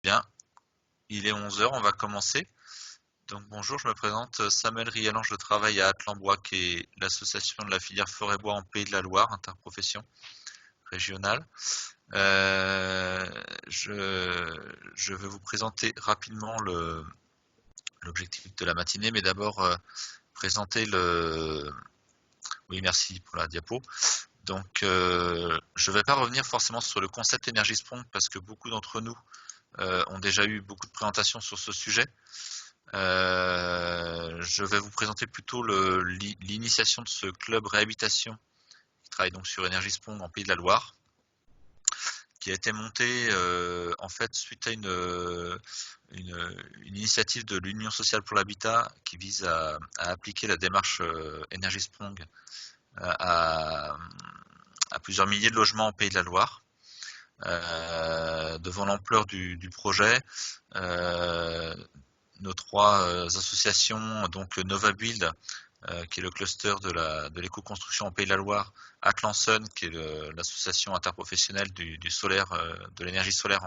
Bien, il est 11 heures, on va commencer. Donc bonjour, je me présente Samuel Rieland, je travaille à Atlan-Bois, qui est l'association de la filière forêt-bois en Pays de la Loire, interprofession régionale. Je vais vous présenter rapidement l'objectif de la matinée, mais d'abord présenter le... Oui, merci pour la diapo. Donc je ne vais pas revenir forcément sur le concept Energy Sprong parce que beaucoup d'entre nous ont déjà eu beaucoup de présentations sur ce sujet. Je vais vous présenter plutôt l'initiation de ce club réhabilitation qui travaille donc sur Energy Sprong en Pays de la Loire, qui a été monté en fait suite à une initiative de l'Union sociale pour l'habitat qui vise à appliquer la démarche Energy Sprong à plusieurs milliers de logements en Pays de la Loire. Devant l'ampleur du projet, nos trois associations, donc Nova Build, qui est le cluster de l'éco-construction en Pays de la Loire, Atlansun, qui est l'association interprofessionnelle du solaire, de l'énergie solaire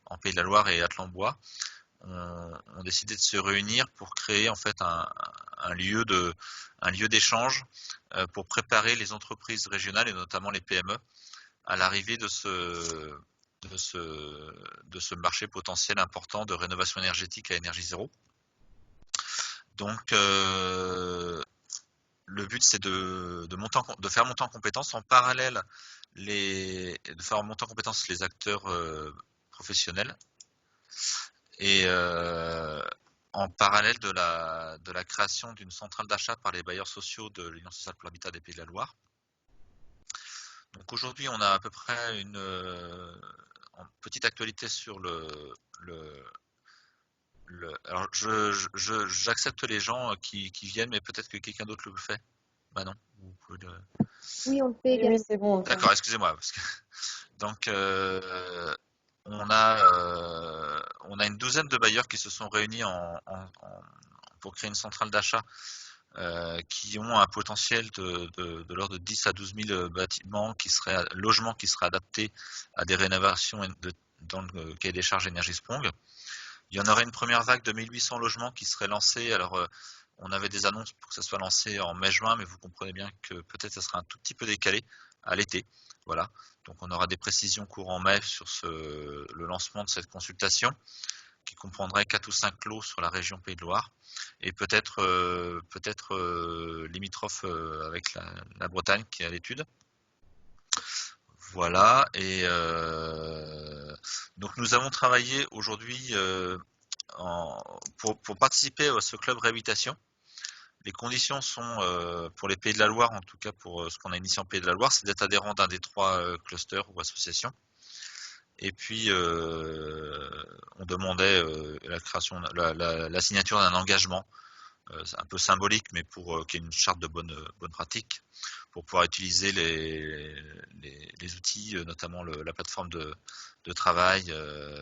en Pays de la Loire, et Atlan-Bois, ont décidé de se réunir pour créer en fait un lieu d'échange pour préparer les entreprises régionales et notamment les PME à l'arrivée de ce marché potentiel important de rénovation énergétique à énergie zéro. Donc le but c'est de faire monter en compétences en parallèle de faire monter en compétences les acteurs professionnels et en parallèle de la création d'une centrale d'achat par les bailleurs sociaux de l'Union sociale pour l'habitat des Pays de la Loire. Donc aujourd'hui, on a à peu près une petite actualité sur alors j'accepte les gens qui viennent, mais peut-être que quelqu'un d'autre le fait. Bah non, vous pouvez le... Oui, on le fait Oui, oui, également. c'est bon. D'accord, excusez-moi. Donc on a une douzaine de bailleurs qui se sont réunis pour créer une centrale d'achat qui ont un potentiel de l'ordre de 10 à 12 000 logements qui seraient adaptés à des rénovations dans le cahier des charges Énergie Sprong. Il y en aurait une première vague de 1800 logements qui serait lancée. Alors, on avait des annonces pour que ça soit lancé en mai-juin, mais vous comprenez bien que peut-être ça sera un tout petit peu décalé à l'été. Voilà. Donc, on aura des précisions courant mai sur le lancement de cette consultation, qui comprendrait 4 ou 5 lots sur la région Pays de Loire et peut-être limitrophe avec la Bretagne qui est à l'étude. Voilà, et donc nous avons travaillé aujourd'hui pour participer à ce club réhabilitation. Les conditions sont, pour les Pays de la Loire, en tout cas pour ce qu'on a initié en Pays de la Loire, c'est d'être adhérent d'un des trois clusters ou associations. Et puis, on demandait la signature d'un engagement, un peu symbolique, mais pour qu'il y ait une charte de bonne pratique, pour pouvoir utiliser les outils, notamment la plateforme de travail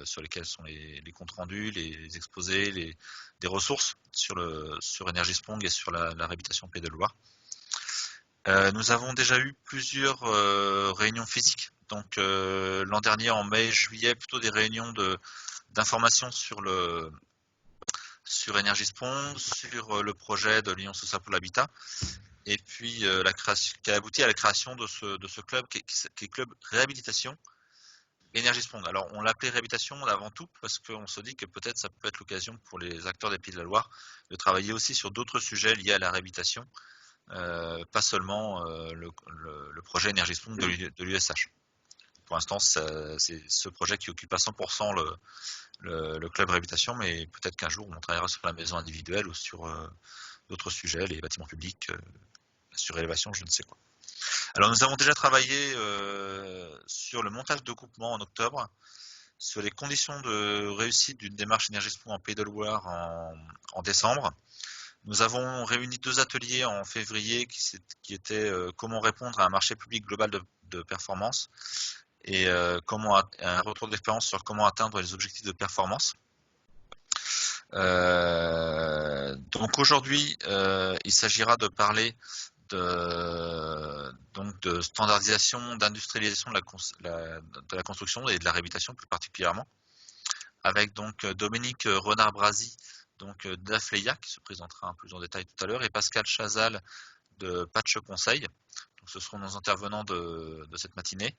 sur lesquels sont les comptes rendus, les exposés, des ressources sur Energy Sprong et sur la réhabilitation Pays de Loire. Nous avons déjà eu plusieurs réunions physiques. Donc l'an dernier, en mai, juillet, plutôt des réunions d'information sur Energy Sprong, sur le projet de l'Union sociale pour l'habitat, et puis qui a abouti à la création de ce club qui est club réhabilitation Energy Sprong. Alors on l'appelait réhabilitation avant tout parce qu'on se dit que peut-être ça peut être l'occasion pour les acteurs des Pays de la Loire de travailler aussi sur d'autres sujets liés à la réhabilitation. Pas seulement le projet Energy Sprong de l'USH. Pour l'instant, c'est ce projet qui occupe à 100% le club réhabilitation, mais peut-être qu'un jour on travaillera sur la maison individuelle ou sur d'autres sujets, les bâtiments publics, la surélévation, je ne sais quoi. Alors nous avons déjà travaillé sur le montage de groupement en octobre, sur les conditions de réussite d'une démarche Energy Sprong en Pays de Loire en décembre. Nous avons réuni 2 ateliers en février qui étaient comment répondre à un marché public global de performance et un retour d'expérience sur comment atteindre les objectifs de performance. Donc aujourd'hui, il s'agira de parler de standardisation, d'industrialisation de la construction et de la réhabilitation plus particulièrement. avec donc Dominique Renard-Brazy, donc d'Afleia, qui se présentera un peu plus en détail tout à l'heure, et Pascal Chazal de Patch Conseil. Donc, ce seront nos intervenants de cette matinée.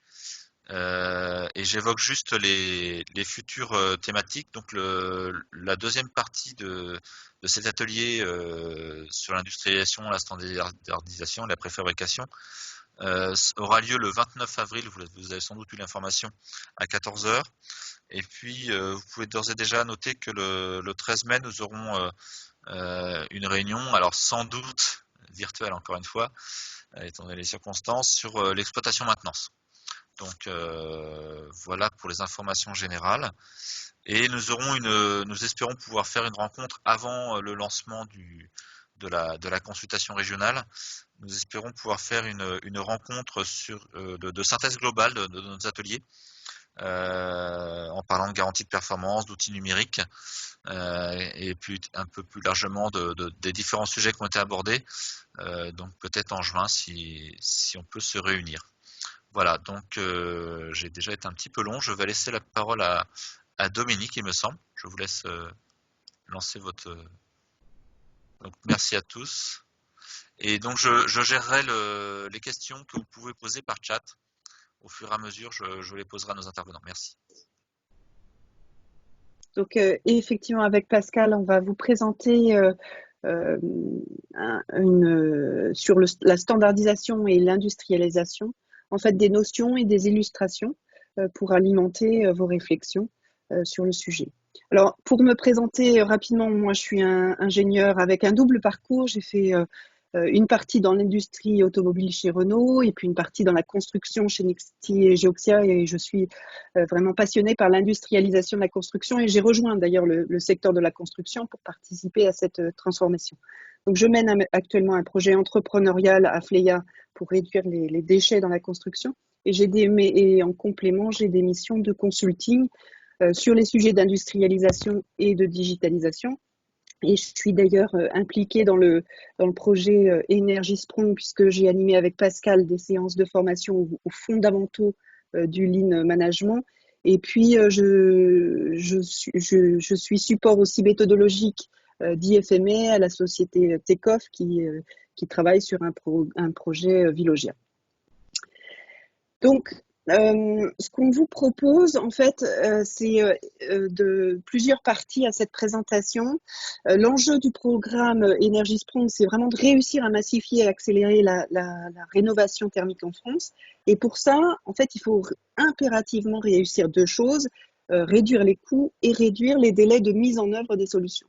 Et j'évoque juste les futures thématiques. Donc la deuxième partie de cet atelier sur l'industrialisation, la standardisation, la préfabrication aura lieu le 29 avril, vous avez sans doute eu l'information, à 14 h. Et puis vous pouvez d'ores et déjà noter que le 13 mai, nous aurons une réunion, alors sans doute virtuelle encore une fois, étant donné les circonstances, sur l'exploitation maintenance. Donc voilà pour les informations générales. Et nous espérons pouvoir faire une rencontre avant le lancement de la consultation régionale. Nous espérons pouvoir faire une rencontre de synthèse globale de nos ateliers, en parlant de garantie de performance, d'outils numériques, et puis un peu plus largement des différents sujets qui ont été abordés. Donc peut-être en juin si on peut se réunir. Voilà, donc j'ai déjà été un petit peu long. Je vais laisser la parole à Dominique, il me semble. Je vous laisse lancer votre... Donc merci à tous. Et donc je gérerai les questions que vous pouvez poser par chat. Au fur et à mesure, je les poserai à nos intervenants. Merci. Donc effectivement, avec Pascal, on va vous présenter sur la standardisation et l'industrialisation, en fait des notions et des illustrations pour alimenter vos réflexions sur le sujet. Alors, pour me présenter rapidement, moi je suis un ingénieur avec un double parcours. J'ai fait une partie dans l'industrie automobile chez Renault et puis une partie dans la construction chez Nexity et Geoxia, et je suis vraiment passionnée par l'industrialisation de la construction et j'ai rejoint d'ailleurs le secteur de la construction pour participer à cette transformation. Donc je mène actuellement un projet entrepreneurial à Fleia pour réduire les déchets dans la construction et en complément j'ai des missions de consulting sur les sujets d'industrialisation et de digitalisation. Et je suis d'ailleurs impliquée dans le projet Energy Sprong, puisque j'ai animé avec Pascal des séances de formation aux fondamentaux du Lean Management. Et puis, je suis support aussi méthodologique d'IFME à la société Tecoff qui travaille sur un projet Vilogia. Donc, ce qu'on vous propose, en fait, c'est de plusieurs parties à cette présentation. L'enjeu du programme Energy Sprong, c'est vraiment de réussir à massifier et accélérer la rénovation thermique en France. Et pour ça, en fait, il faut impérativement réussir deux choses, réduire les coûts et réduire les délais de mise en œuvre des solutions.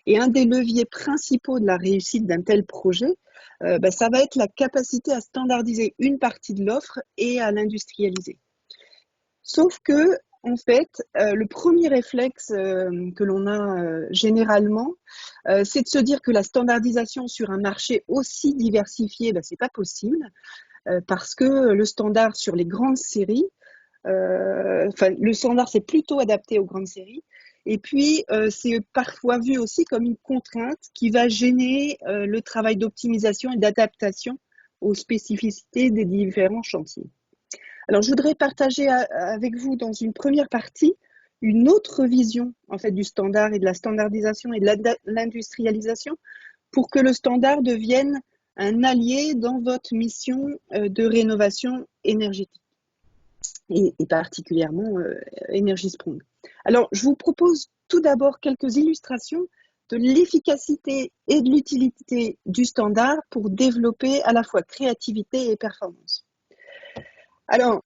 Et un des leviers principaux de la réussite d'un tel projet, ça va être la capacité à standardiser une partie de l'offre et à l'industrialiser. Sauf que, en fait, le premier réflexe que l'on a généralement, c'est de se dire que la standardisation sur un marché aussi diversifié, c'est pas possible, parce que le standard sur les grandes séries, le standard c'est plutôt adapté aux grandes séries. Et puis, c'est parfois vu aussi comme une contrainte qui va gêner le travail d'optimisation et d'adaptation aux spécificités des différents chantiers. Alors, je voudrais partager avec vous dans une première partie une autre vision en fait, du standard et de la standardisation et de l'industrialisation pour que le standard devienne un allié dans votre mission de rénovation énergétique et particulièrement Energy Sprong. Alors, je vous propose tout d'abord quelques illustrations de l'efficacité et de l'utilité du standard pour développer à la fois créativité et performance. Alors,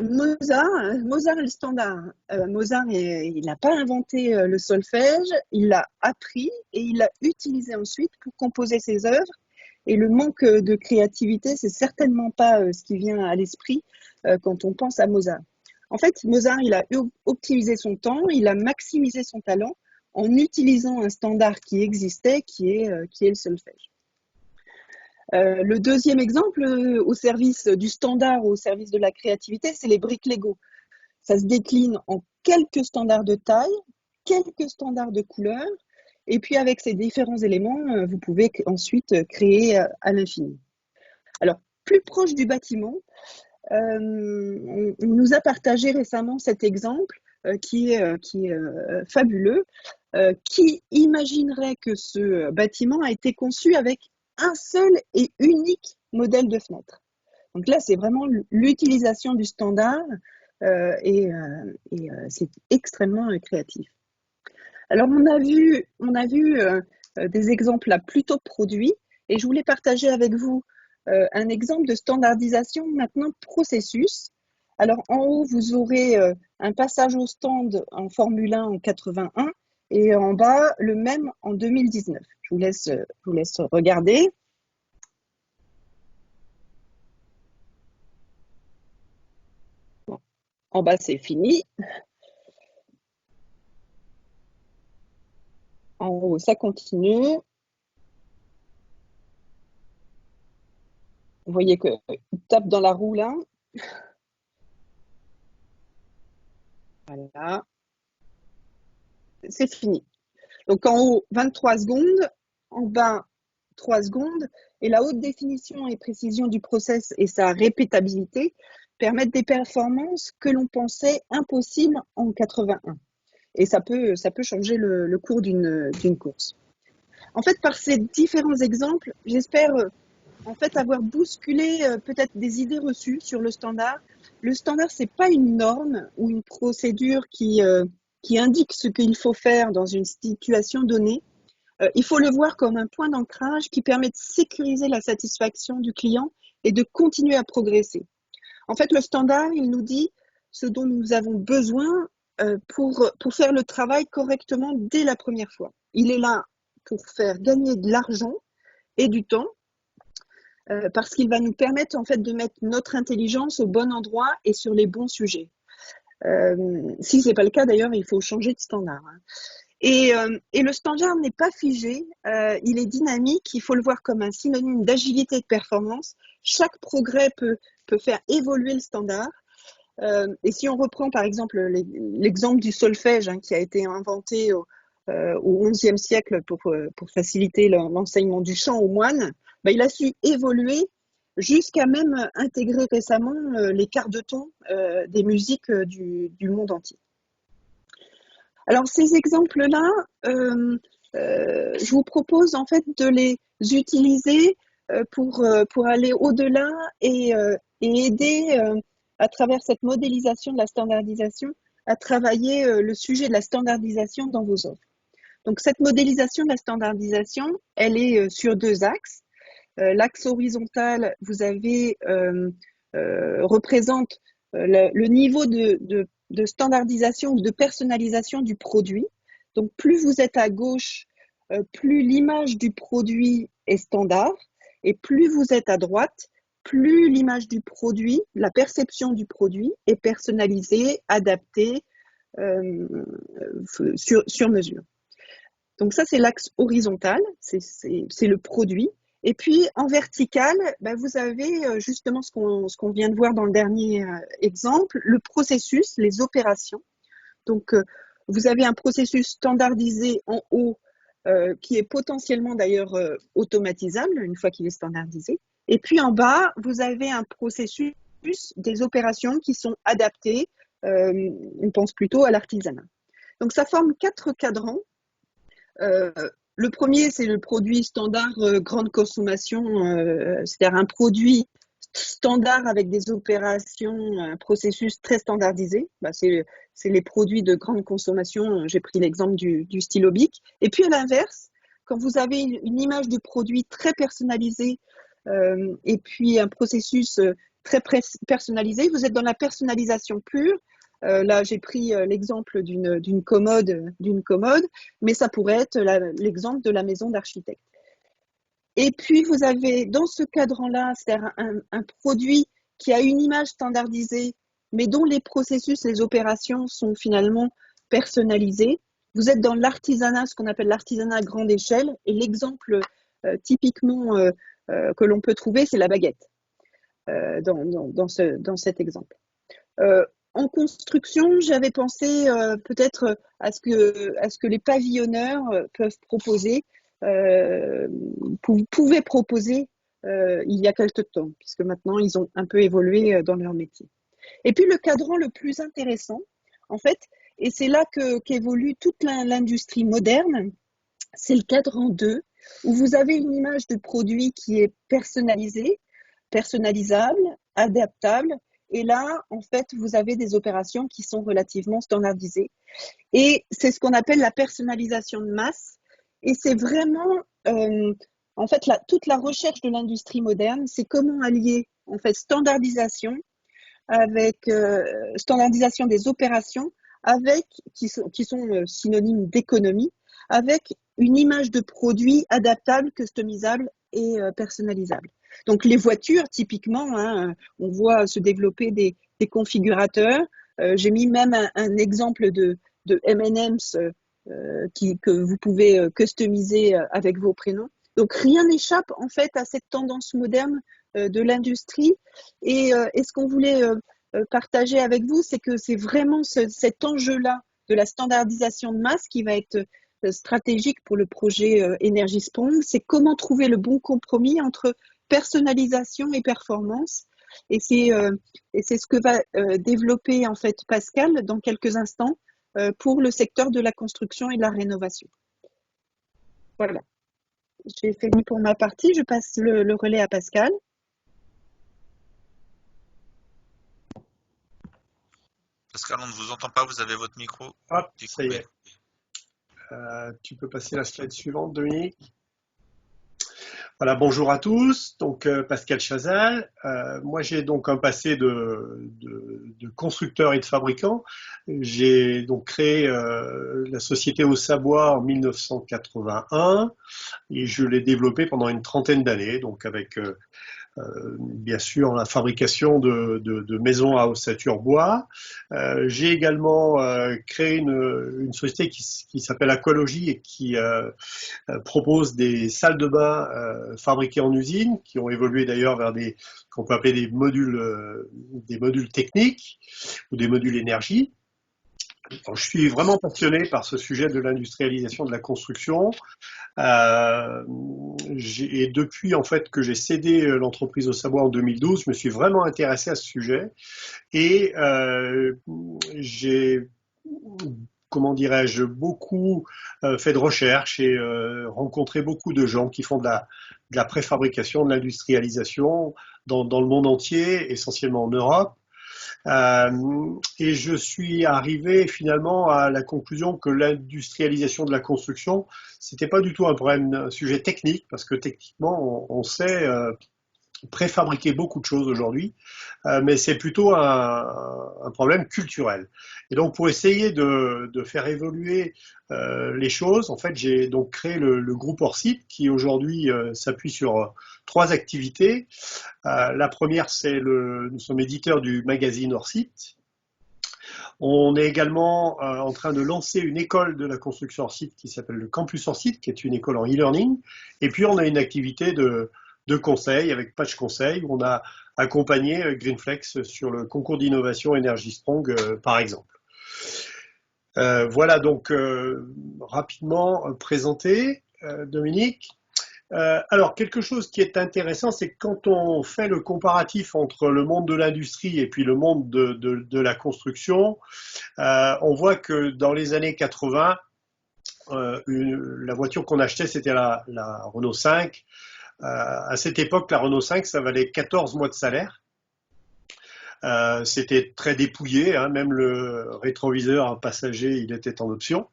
Mozart et le standard. Mozart, il n'a pas inventé le solfège, il l'a appris et il l'a utilisé ensuite pour composer ses œuvres. Et le manque de créativité, c'est certainement pas ce qui vient à l'esprit quand on pense à Mozart. En fait, Mozart, il a optimisé son temps, il a maximisé son talent en utilisant un standard qui existait, qui est le solfège. Le deuxième exemple, au service du standard, au service de la créativité, c'est les briques Lego. Ça se décline en quelques standards de taille, quelques standards de couleur, et puis avec ces différents éléments, vous pouvez ensuite créer à l'infini. Alors, plus proche du bâtiment, on nous a partagé récemment cet exemple qui est fabuleux. Qui imaginerait que ce bâtiment a été conçu avec un seul et unique modèle de fenêtre? Donc là, c'est vraiment l'utilisation du standard et c'est extrêmement créatif. Alors, on a vu des exemples là plutôt produits et je voulais partager avec vous un exemple de standardisation maintenant processus. Alors, en haut, vous aurez un passage au stand en Formule 1 en 81 et en bas, le même en 2019. Je vous laisse regarder. Bon, en bas, c'est fini. En haut, ça continue. Vous voyez qu'il tape dans la roue là. Voilà, c'est fini. Donc en haut, 23 secondes, en bas, 3 secondes, et la haute définition et précision du process et sa répétabilité permettent des performances que l'on pensait impossibles en 81. Et ça peut changer le cours d'une course. En fait, par ces différents exemples, j'espère en fait avoir bousculé peut-être des idées reçues sur le standard. Le standard, c'est pas une norme ou une procédure qui indique ce qu'il faut faire dans une situation donnée. Il faut le voir comme un point d'ancrage qui permet de sécuriser la satisfaction du client et de continuer à progresser. En fait, le standard, il nous dit ce dont nous avons besoin pour faire le travail correctement dès la première fois. Il est là pour faire gagner de l'argent et du temps parce qu'il va nous permettre en fait de mettre notre intelligence au bon endroit et sur les bons sujets. Si ce n'est pas le cas d'ailleurs, il faut changer de standard. Et le standard n'est pas figé, il est dynamique, il faut le voir comme un synonyme d'agilité et de performance. Chaque progrès peut faire évoluer le standard. Et si on reprend par exemple l'exemple du solfège qui a été inventé au XIe siècle pour faciliter l'enseignement du chant aux moines, il a su évoluer jusqu'à même intégrer récemment les quarts de ton des musiques du monde entier. Alors ces exemples-là, je vous propose en fait de les utiliser pour aller au-delà et aider à travers cette modélisation de la standardisation à travailler le sujet de la standardisation dans vos offres. Donc cette modélisation de la standardisation, elle est sur 2 axes. L'axe horizontal, vous avez représente le niveau de standardisation ou de personnalisation du produit. Donc plus vous êtes à gauche, plus l'image du produit est standard, et plus vous êtes à droite, plus l'image du produit, la perception du produit est personnalisée, adaptée sur mesure. Donc ça, c'est l'axe horizontal, c'est le produit. Et puis en vertical, vous avez justement ce qu'on vient de voir dans le dernier exemple, le processus, les opérations. Donc vous avez un processus standardisé en haut qui est potentiellement d'ailleurs automatisable une fois qu'il est standardisé. Et puis en bas, vous avez un processus, des opérations qui sont adaptées, on pense plutôt à l'artisanat. Donc ça forme 4 cadrans. Le premier, c'est le produit standard grande consommation, c'est-à-dire un produit standard avec des opérations, un processus très standardisé. C'est les produits de grande consommation. J'ai pris l'exemple du stylo Bic. Et puis à l'inverse, quand vous avez une image du produit très personnalisée et puis un processus très personnalisé, vous êtes dans la personnalisation pure. Là, j'ai pris l'exemple d'une commode, mais ça pourrait être l'exemple de la maison d'architecte. Et puis, vous avez dans ce cadran-là, c'est-à-dire un produit qui a une image standardisée, mais dont les processus, les opérations sont finalement personnalisés. Vous êtes dans l'artisanat, ce qu'on appelle l'artisanat à grande échelle, et l'exemple typiquement que l'on peut trouver, c'est la baguette dans cet exemple. En construction, j'avais pensé peut-être à ce que les pavillonneurs peuvent proposer, pouvaient proposer il y a quelque temps, puisque maintenant ils ont un peu évolué dans leur métier. Et puis le cadran le plus intéressant, en fait, Et c'est là qu'évolue toute l'industrie moderne. C'est le cadran 2, où vous avez une image de produit qui est personnalisée, personnalisable, adaptable. Et là, en fait, vous avez des opérations qui sont relativement standardisées. Et c'est ce qu'on appelle la personnalisation de masse. Et c'est vraiment, en fait, toute la recherche de l'industrie moderne, c'est comment allier, en fait, standardisation avec standardisation des opérations, qui sont synonymes d'économie, avec une image de produit adaptable, customisable et personnalisable. Donc les voitures, typiquement, hein, on voit se développer des configurateurs. J'ai mis même un exemple de M&M's que vous pouvez customiser avec vos prénoms. Donc rien n'échappe en fait à cette tendance moderne de l'industrie. Et ce qu'on voulait partager avec vous, c'est que c'est vraiment cet enjeu-là de la standardisation de masse qui va être stratégique pour le projet Energy Sprong. C'est comment trouver le bon compromis entre personnalisation et performance. Et c'est ce que va développer en fait Pascal dans quelques instants pour le secteur de la construction et de la rénovation. Voilà. J'ai fini pour ma partie. Je passe le relais à Pascal. Pascal, on ne vous entend pas, vous avez votre micro. Hop, ça y est. Tu peux passer la slide suivante, Dominique. Voilà, bonjour à tous. Donc Pascal Chazal. Moi, j'ai donc un passé de constructeur et de fabricant. J'ai donc créé la société Auxabois en 1981 et je l'ai développée pendant une trentaine d'années, donc avec bien sûr la fabrication de maisons à ossature bois. J'ai également créé une société qui s'appelle Aqualogie et qui propose des salles de bain fabriquées en usine, qui ont évolué d'ailleurs vers qu'on peut appeler des modules techniques ou des modules énergie. Alors, je suis vraiment passionné par ce sujet de l'industrialisation de la construction. Et depuis en fait que j'ai cédé l'entreprise Auxabois en 2012, je me suis vraiment intéressé à ce sujet et j'ai, comment dirais-je, beaucoup fait de recherche et rencontré beaucoup de gens qui font de la préfabrication, de l'industrialisation dans le monde entier, essentiellement en Europe. Et je suis arrivé finalement à la conclusion que l'industrialisation de la construction, c'était pas du tout un sujet technique, parce que techniquement, on sait préfabriquer beaucoup de choses aujourd'hui, mais c'est plutôt un problème culturel. Et donc, pour essayer de faire évoluer les choses, en fait, j'ai donc créé le groupe Orsite, qui aujourd'hui s'appuie sur 3 activités. La première, nous sommes éditeurs du magazine Orsite. On est également en train de lancer une école de la construction Orsite qui s'appelle le Campus Orsite, qui est une école en e-learning. Et puis, on a une activité de conseil avec Patch Conseil, où on a accompagné Greenflex sur le concours d'innovation Energy Sprong, par exemple. Voilà donc rapidement présenté, Dominique. Alors, quelque chose qui est intéressant, c'est que quand on fait le comparatif entre le monde de l'industrie et puis le monde de la construction, on voit que dans les années 80, la voiture qu'on achetait, c'était la Renault 5. À cette époque, la Renault 5, ça valait 14 mois de salaire. C'était très dépouillé, hein, même le rétroviseur passager, il était en option.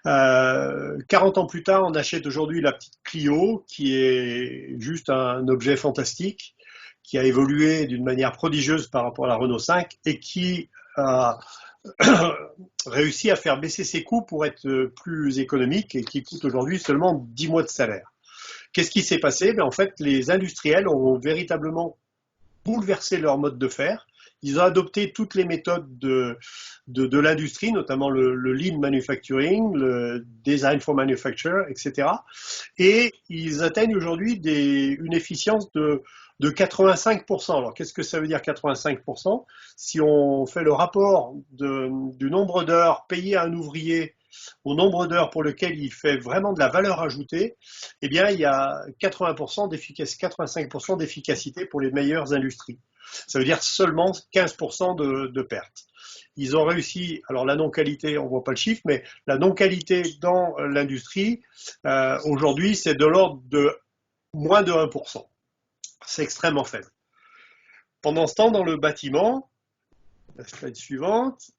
40 ans plus tard, on achète aujourd'hui la petite Clio, qui est juste un objet fantastique, qui a évolué d'une manière prodigieuse par rapport à la Renault 5 et qui a réussi à faire baisser ses coûts pour être plus économique et qui coûte aujourd'hui seulement 10 mois de salaire. Qu'est-ce qui s'est passé? En fait, les industriels ont véritablement bouleversé leur mode de faire. Ils ont adopté toutes les méthodes de l'industrie, notamment le lean manufacturing, le design for manufacture, etc. Et ils atteignent aujourd'hui une efficience de 85%. Alors, qu'est-ce que ça veut dire 85%? Si on fait le rapport du nombre d'heures payées à un ouvrier au nombre d'heures pour lequel il fait vraiment de la valeur ajoutée, eh bien, il y a 85% d'efficacité pour les meilleures industries. Ça veut dire seulement 15% de pertes. ils ont réussi, alors la non-qualité, on voit pas le chiffre, mais la non-qualité dans l'industrie, aujourd'hui, c'est de l'ordre de moins de 1%. C'est extrêmement faible. Pendant ce temps, dans le bâtiment, la slide suivante,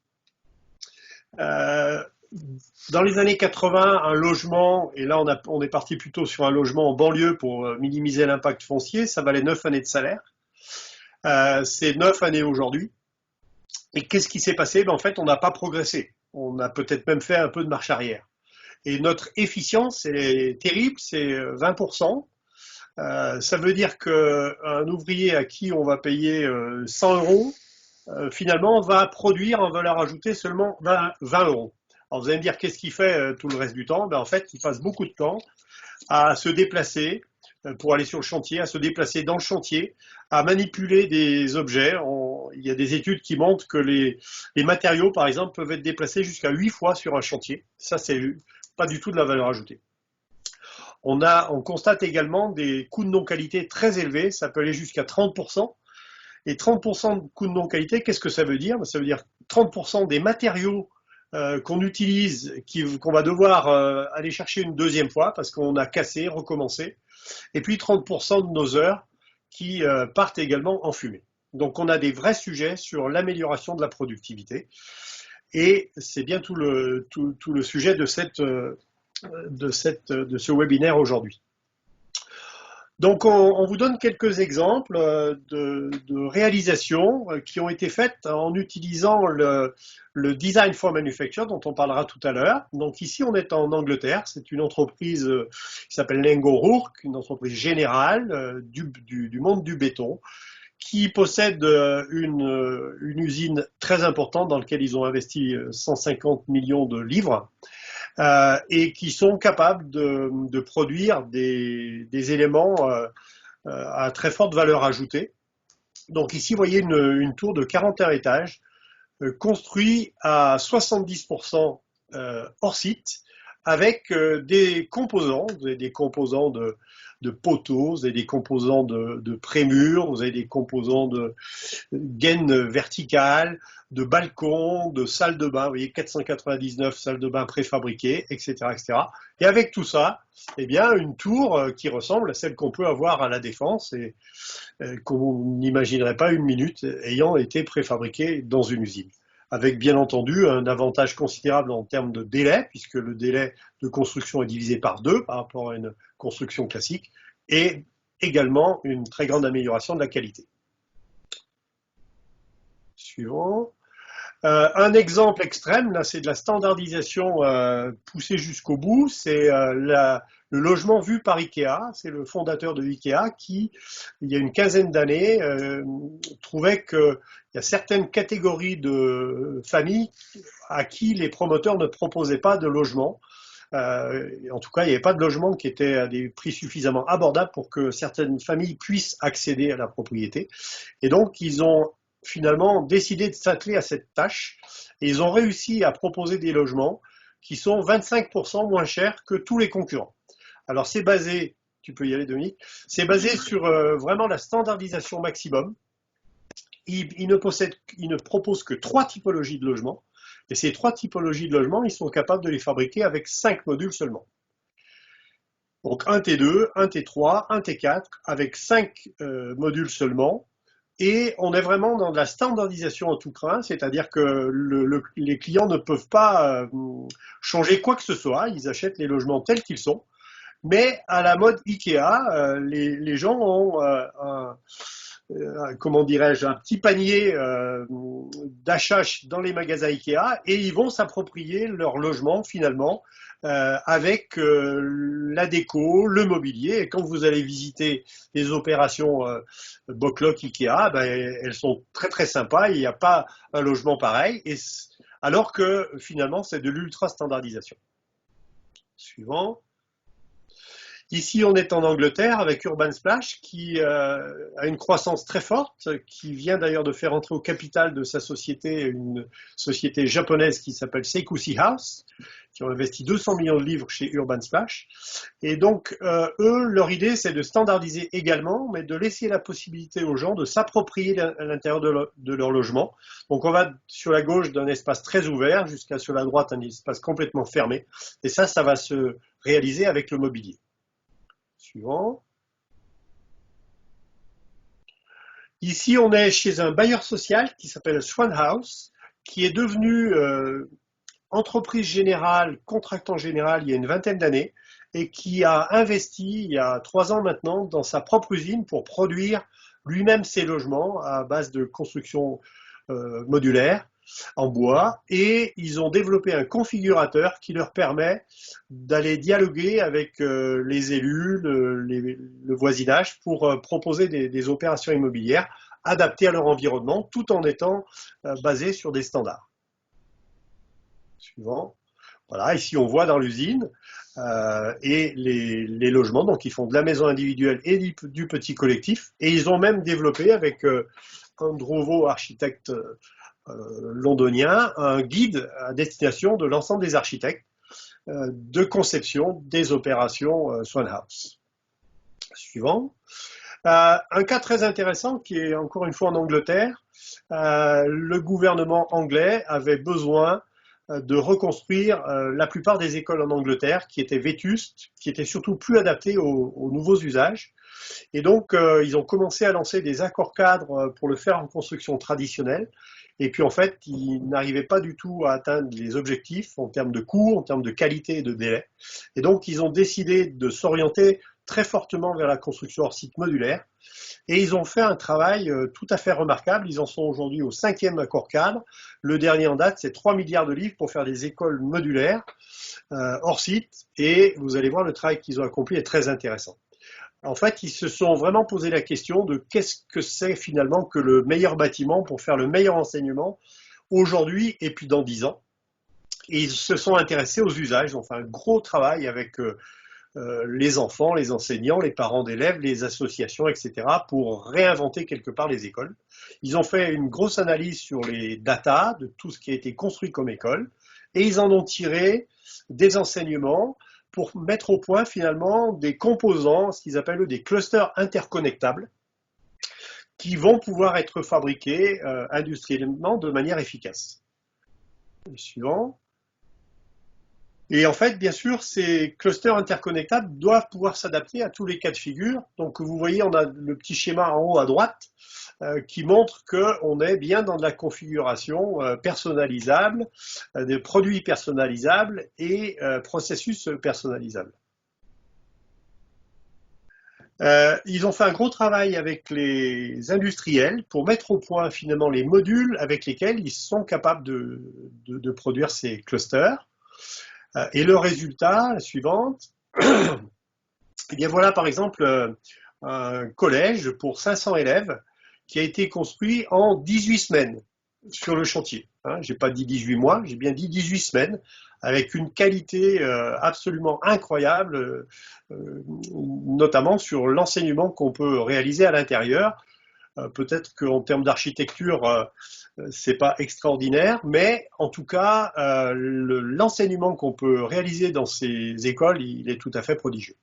dans les années 80, un logement, et là on est parti plutôt sur un logement en banlieue pour minimiser l'impact foncier, ça valait 9 années de salaire. C'est 9 années aujourd'hui. Et qu'est-ce qui s'est passé? En fait, on n'a pas progressé. On a peut-être même fait un peu de marche arrière. Et notre efficience est terrible, c'est 20%. Ça veut dire qu'un ouvrier à qui on va payer 100 euros, finalement, va produire en valeur ajoutée seulement 20 euros. Alors vous allez me dire, qu'est-ce qu'il fait tout le reste du temps? En fait, il passe beaucoup de temps à se déplacer pour aller sur le chantier, à se déplacer dans le chantier, à manipuler des objets. Il y a des études qui montrent que les matériaux, par exemple, peuvent être déplacés jusqu'à 8 fois sur un chantier. Ça, c'est pas du tout de la valeur ajoutée. On constate également des coûts de non-qualité très élevés, ça peut aller jusqu'à 30%. Et 30% de coûts de non-qualité, qu'est-ce que ça veut dire? Ça veut dire 30% des matériaux qu'on utilise, qu'on va devoir aller chercher une deuxième fois parce qu'on a cassé, recommencé. Et puis 30% de nos heures qui partent également en fumée. Donc on a des vrais sujets sur l'amélioration de la productivité. Et c'est bien tout le sujet de ce webinaire aujourd'hui. Donc on vous donne quelques exemples de réalisations qui ont été faites en utilisant le Design for Manufacture dont on parlera tout à l'heure. Donc ici on est en Angleterre, c'est une entreprise qui s'appelle Lengo O'Rourke, une entreprise générale du monde du béton, qui possède une usine très importante dans laquelle ils ont investi 150 millions de livres. Et qui sont capables de produire des éléments à très forte valeur ajoutée. Donc ici, vous voyez une tour de 41 étages, construite à 70% hors site, avec des composants. Vous avez des composants de poteaux, vous avez des composants de prémurs, vous avez des composants de gaines verticales, de balcons, de salles de bain, vous voyez 499 salles de bain préfabriquées, etc., etc. Et avec tout ça, eh bien, une tour qui ressemble à celle qu'on peut avoir à la Défense et qu'on n'imaginerait pas une minute ayant été préfabriquée dans une usine. Avec bien entendu un avantage considérable en termes de délai, puisque le délai de construction est divisé par 2 par rapport à une construction classique, et également une très grande amélioration de la qualité. Suivant. Un exemple extrême, là c'est de la standardisation poussée jusqu'au bout, c'est le logement vu par Ikea. C'est le fondateur de Ikea qui, il y a une quinzaine d'années, trouvait qu'il y a certaines catégories de familles à qui les promoteurs ne proposaient pas de logement. En tout cas, il n'y avait pas de logement qui était à des prix suffisamment abordables pour que certaines familles puissent accéder à la propriété. Et donc, ils ont finalement décidé de s'atteler à cette tâche et ils ont réussi à proposer des logements qui sont 25% moins chers que tous les concurrents. Alors c'est basé, tu peux y aller Dominique, c'est basé sur vraiment la standardisation maximum. Ils ne proposent que 3 typologies de logements et ces 3 typologies de logements, ils sont capables de les fabriquer avec 5 modules seulement. Donc un T2, un T3, un T4 avec 5 modules seulement. Et on est vraiment dans de la standardisation en tout craint, c'est-à-dire que les clients ne peuvent pas changer quoi que ce soit, ils achètent les logements tels qu'ils sont, mais à la mode Ikea, les gens ont comment dirais-je, un petit panier d'achat dans les magasins Ikea et ils vont s'approprier leur logement finalement avec la déco, le mobilier. Et quand vous allez visiter les opérations Boklok Ikea, elles sont très très sympas. Il n'y a pas un logement pareil, alors que finalement c'est de l'ultra standardisation. Suivant. Ici, on est en Angleterre avec Urban Splash qui a une croissance très forte, qui vient d'ailleurs de faire entrer au capital de sa société une société japonaise qui s'appelle Seikusi House, qui ont investi 200 millions de livres chez Urban Splash. Et donc, eux, leur idée, c'est de standardiser également, mais de laisser la possibilité aux gens de s'approprier l'intérieur de leur logement. Donc, on va sur la gauche d'un espace très ouvert jusqu'à sur la droite un espace complètement fermé. Et ça va se réaliser avec le mobilier. Suivant. Ici, on est chez un bailleur social qui s'appelle Swan House, qui est devenu entreprise générale, contractant général il y a une vingtaine d'années et qui a investi il y a 3 ans maintenant dans sa propre usine pour produire lui-même ses logements à base de construction modulaire en bois, et ils ont développé un configurateur qui leur permet d'aller dialoguer avec les élus, le voisinage pour proposer des opérations immobilières adaptées à leur environnement tout en étant basées sur des standards. Suivant. Voilà, ici on voit dans l'usine et les logements, donc ils font de la maison individuelle et du petit collectif, et ils ont même développé avec Androvo, architecte londonien, un guide à destination de l'ensemble des architectes de conception des opérations Swan House. Suivant. Un cas très intéressant qui est encore une fois en Angleterre. Le gouvernement anglais avait besoin de reconstruire la plupart des écoles en Angleterre qui étaient vétustes, qui étaient surtout plus adaptées aux nouveaux usages. Et donc, ils ont commencé à lancer des accords cadres pour le faire en construction traditionnelle. Et puis, en fait, ils n'arrivaient pas du tout à atteindre les objectifs en termes de coût, en termes de qualité et de délai. Et donc, ils ont décidé de s'orienter très fortement vers la construction hors site modulaire. Et ils ont fait un travail tout à fait remarquable. Ils en sont aujourd'hui au 5e accord cadre. Le dernier en date, c'est 3 milliards de livres pour faire des écoles modulaires hors site. Et vous allez voir, le travail qu'ils ont accompli est très intéressant. En fait, ils se sont vraiment posé la question de qu'est-ce que c'est finalement que le meilleur bâtiment pour faire le meilleur enseignement aujourd'hui et puis dans 10 ans. Et ils se sont intéressés aux usages. Ils ont fait un gros travail avec les enfants, les enseignants, les parents d'élèves, les associations, etc. pour réinventer quelque part les écoles. Ils ont fait une grosse analyse sur les datas de tout ce qui a été construit comme école et ils en ont tiré des enseignements pour mettre au point finalement des composants, ce qu'ils appellent des clusters interconnectables, qui vont pouvoir être fabriqués industriellement de manière efficace. Le suivant. Et en fait, bien sûr, ces clusters interconnectables doivent pouvoir s'adapter à tous les cas de figure. Donc, vous voyez, on a le petit schéma en haut à droite qui montre qu'on est bien dans de la configuration personnalisable, des produits personnalisables et processus personnalisables. Ils ont fait un gros travail avec les industriels pour mettre au point finalement les modules avec lesquels ils sont capables de produire ces clusters. Et le résultat, la suivante, eh bien voilà par exemple un collège pour 500 élèves qui a été construit en 18 semaines sur le chantier. Je n'ai pas dit 18 mois, j'ai bien dit 18 semaines, avec une qualité absolument incroyable, notamment sur l'enseignement qu'on peut réaliser à l'intérieur. Peut-être qu'en termes d'architecture, c'est pas extraordinaire, mais en tout cas, l'enseignement qu'on peut réaliser dans ces écoles, il est tout à fait prodigieux.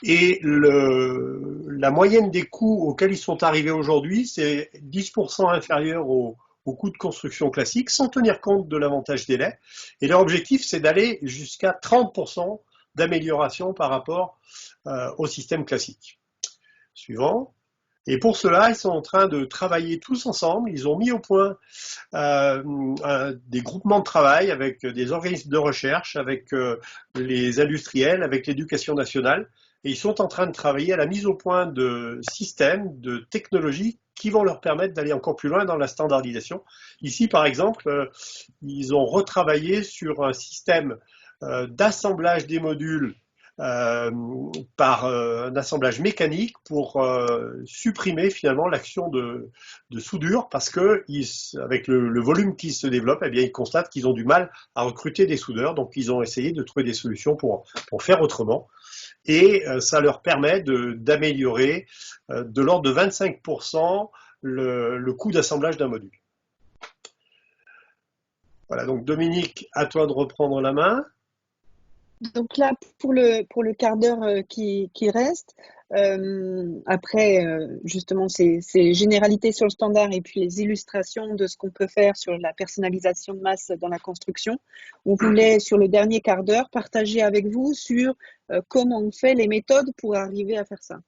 Et la moyenne des coûts auxquels ils sont arrivés aujourd'hui, c'est 10% inférieur au coût de construction classique, sans tenir compte de l'avantage délai. Et leur objectif, c'est d'aller jusqu'à 30% d'amélioration par rapport au système classique. Suivant. Et pour cela, ils sont en train de travailler tous ensemble. Ils ont mis au point des groupements de travail avec des organismes de recherche, avec les industriels, avec l'éducation nationale. Et ils sont en train de travailler à la mise au point de systèmes, de technologies qui vont leur permettre d'aller encore plus loin dans la standardisation. Ici, par exemple, ils ont retravaillé sur un système d'assemblage des modules par un assemblage mécanique pour supprimer finalement l'action de soudure parce que avec le volume qui se développe, eh bien, ils constatent qu'ils ont du mal à recruter des soudeurs, donc ils ont essayé de trouver des solutions pour faire autrement. Et ça leur permet d'améliorer de l'ordre de 25% le coût d'assemblage d'un module. Voilà, donc Dominique, à toi de reprendre la main. Donc là, pour le quart d'heure qui reste, après justement ces généralités sur le standard et puis les illustrations de ce qu'on peut faire sur la personnalisation de masse dans la construction, on voulait sur le dernier quart d'heure partager avec vous sur comment on fait les méthodes pour arriver à faire ça.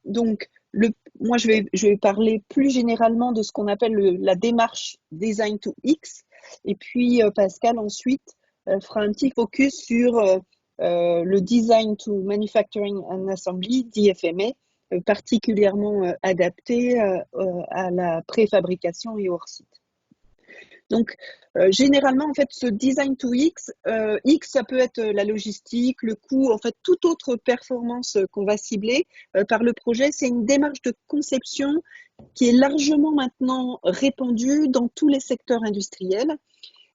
Donc, moi, je vais parler plus généralement de ce qu'on appelle la démarche Design to X. Et puis, Pascal, ensuite, fera un petit focus sur le Design to Manufacturing and Assembly, DFMA, particulièrement adapté à la préfabrication et au hors-site. Donc, généralement, en fait, ce design to X, X, ça peut être la logistique, le coût, en fait, toute autre performance qu'on va cibler par le projet. C'est une démarche de conception qui est largement maintenant répandue dans tous les secteurs industriels.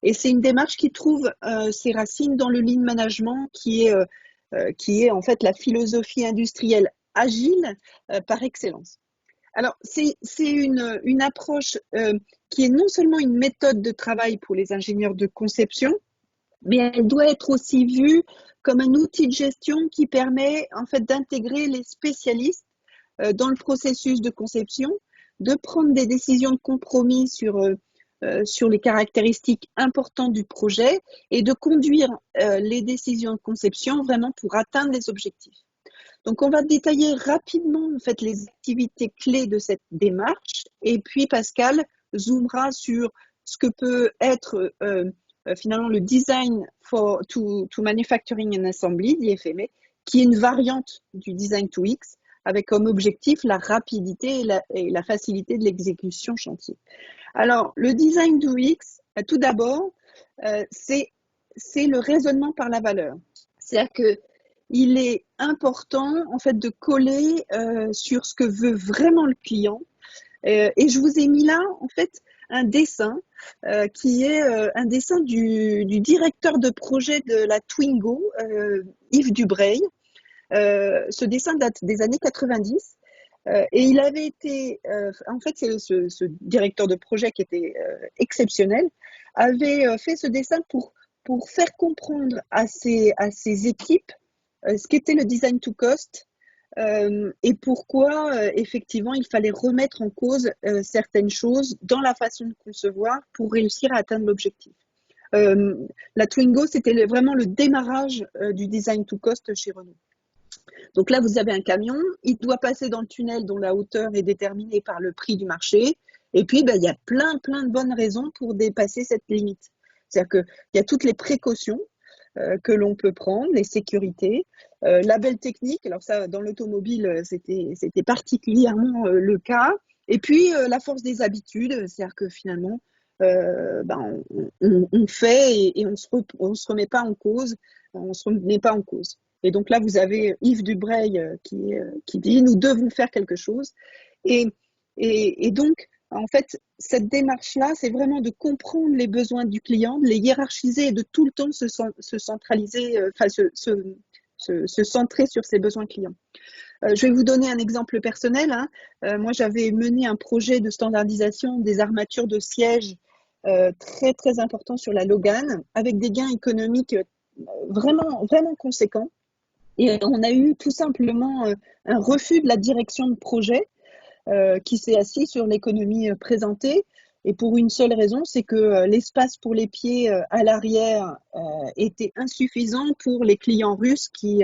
Et c'est une démarche qui trouve ses racines dans le lean management, qui est en fait la philosophie industrielle agile par excellence. Alors, c'est une approche qui est non seulement une méthode de travail pour les ingénieurs de conception, mais elle doit être aussi vue comme un outil de gestion qui permet en fait d'intégrer les spécialistes dans le processus de conception, de prendre des décisions de compromis sur les caractéristiques importantes du projet et de conduire les décisions de conception vraiment pour atteindre les objectifs. Donc, on va détailler rapidement en fait les activités clés de cette démarche et puis Pascal zoomera sur ce que peut être finalement le Design to Manufacturing and Assembly, DFMA, qui est une variante du Design to X avec comme objectif la rapidité et la facilité de l'exécution chantier. Alors, le Design to X, tout d'abord, c'est le raisonnement par la valeur. C'est-à-dire que il est important en fait de coller sur ce que veut vraiment le client. Et je vous ai mis là en fait un dessin qui est un dessin du directeur de projet de la Twingo, Yves Dubreuil. Ce dessin date des années 90. Et il avait été, en fait, c'est ce directeur de projet qui était exceptionnel, avait fait ce dessin pour faire comprendre à ses équipes ce qu'était le design to cost et pourquoi effectivement il fallait remettre en cause certaines choses dans la façon de concevoir pour réussir à atteindre l'objectif. La Twingo, c'était vraiment le démarrage du design to cost chez Renault. Donc là, vous avez un camion, il doit passer dans le tunnel dont la hauteur est déterminée par le prix du marché. Et puis, il y a plein de bonnes raisons pour dépasser cette limite. C'est-à-dire qu'il y a toutes les précautions que l'on peut prendre, les sécurités, la belle technique. Alors ça, dans l'automobile, c'était particulièrement le cas. Et puis, la force des habitudes, c'est-à-dire que finalement, on fait et on se remet pas en cause. On se remet pas en cause. Et donc là, vous avez Yves Dubreuil qui dit « nous devons faire quelque chose ». Et donc, en fait, cette démarche-là, c'est vraiment de comprendre les besoins du client, de les hiérarchiser et de tout le temps se centraliser, se centrer sur ses besoins clients. Je vais vous donner un exemple personnel. Moi, j'avais mené un projet de standardisation des armatures de siège très, très important sur la Logan, avec des gains économiques vraiment, vraiment conséquents. Et on a eu tout simplement un refus de la direction de projet qui s'est assis sur l'économie présentée. Et pour une seule raison, c'est que l'espace pour les pieds à l'arrière était insuffisant pour les clients russes qui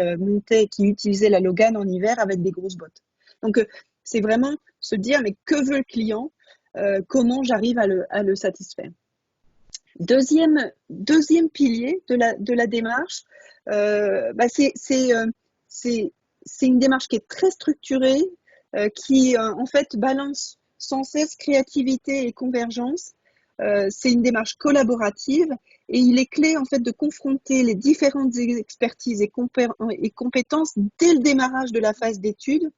utilisaient la Logan en hiver avec des grosses bottes. Donc, c'est vraiment se dire, mais que veut le client? Comment j'arrive à le satisfaire? Deuxième pilier de la démarche, c'est une démarche qui est très structurée, qui en fait balance sans cesse créativité et convergence c'est une démarche collaborative et il est clé en fait de confronter les différentes expertises et compétences dès le démarrage de la phase d'étude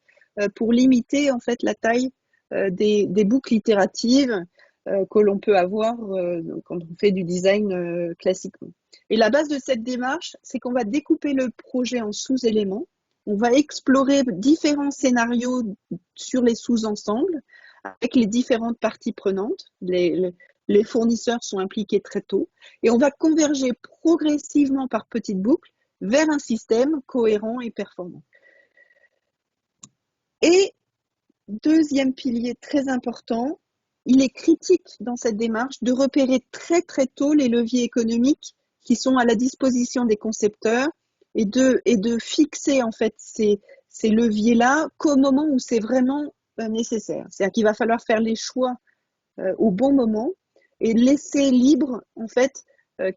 pour limiter en fait la taille des boucles itératives que l'on peut avoir quand on fait du design classiquement. Et la base de cette démarche, c'est qu'on va découper le projet en sous-éléments. On va explorer différents scénarios sur les sous-ensembles avec les différentes parties prenantes. Les fournisseurs sont impliqués très tôt et on va converger progressivement par petites boucles vers un système cohérent et performant. Et deuxième pilier très important, il est critique dans cette démarche de repérer très très tôt les leviers économiques qui sont à la disposition des concepteurs et de fixer en fait ces leviers-là qu'au moment où c'est vraiment nécessaire. C'est-à-dire qu'il va falloir faire les choix au bon moment et laisser libre en fait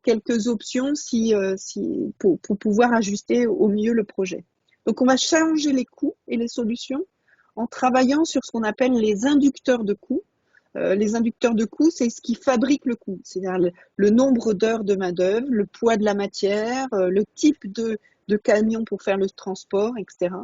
quelques options pour pouvoir ajuster au mieux le projet. Donc on va changer les coûts et les solutions en travaillant sur ce qu'on appelle les inducteurs de coûts. Les inducteurs de coûts, c'est ce qui fabrique le coût, c'est-à-dire le nombre d'heures de main-d'œuvre, le poids de la matière, le type de camion pour faire le transport, etc.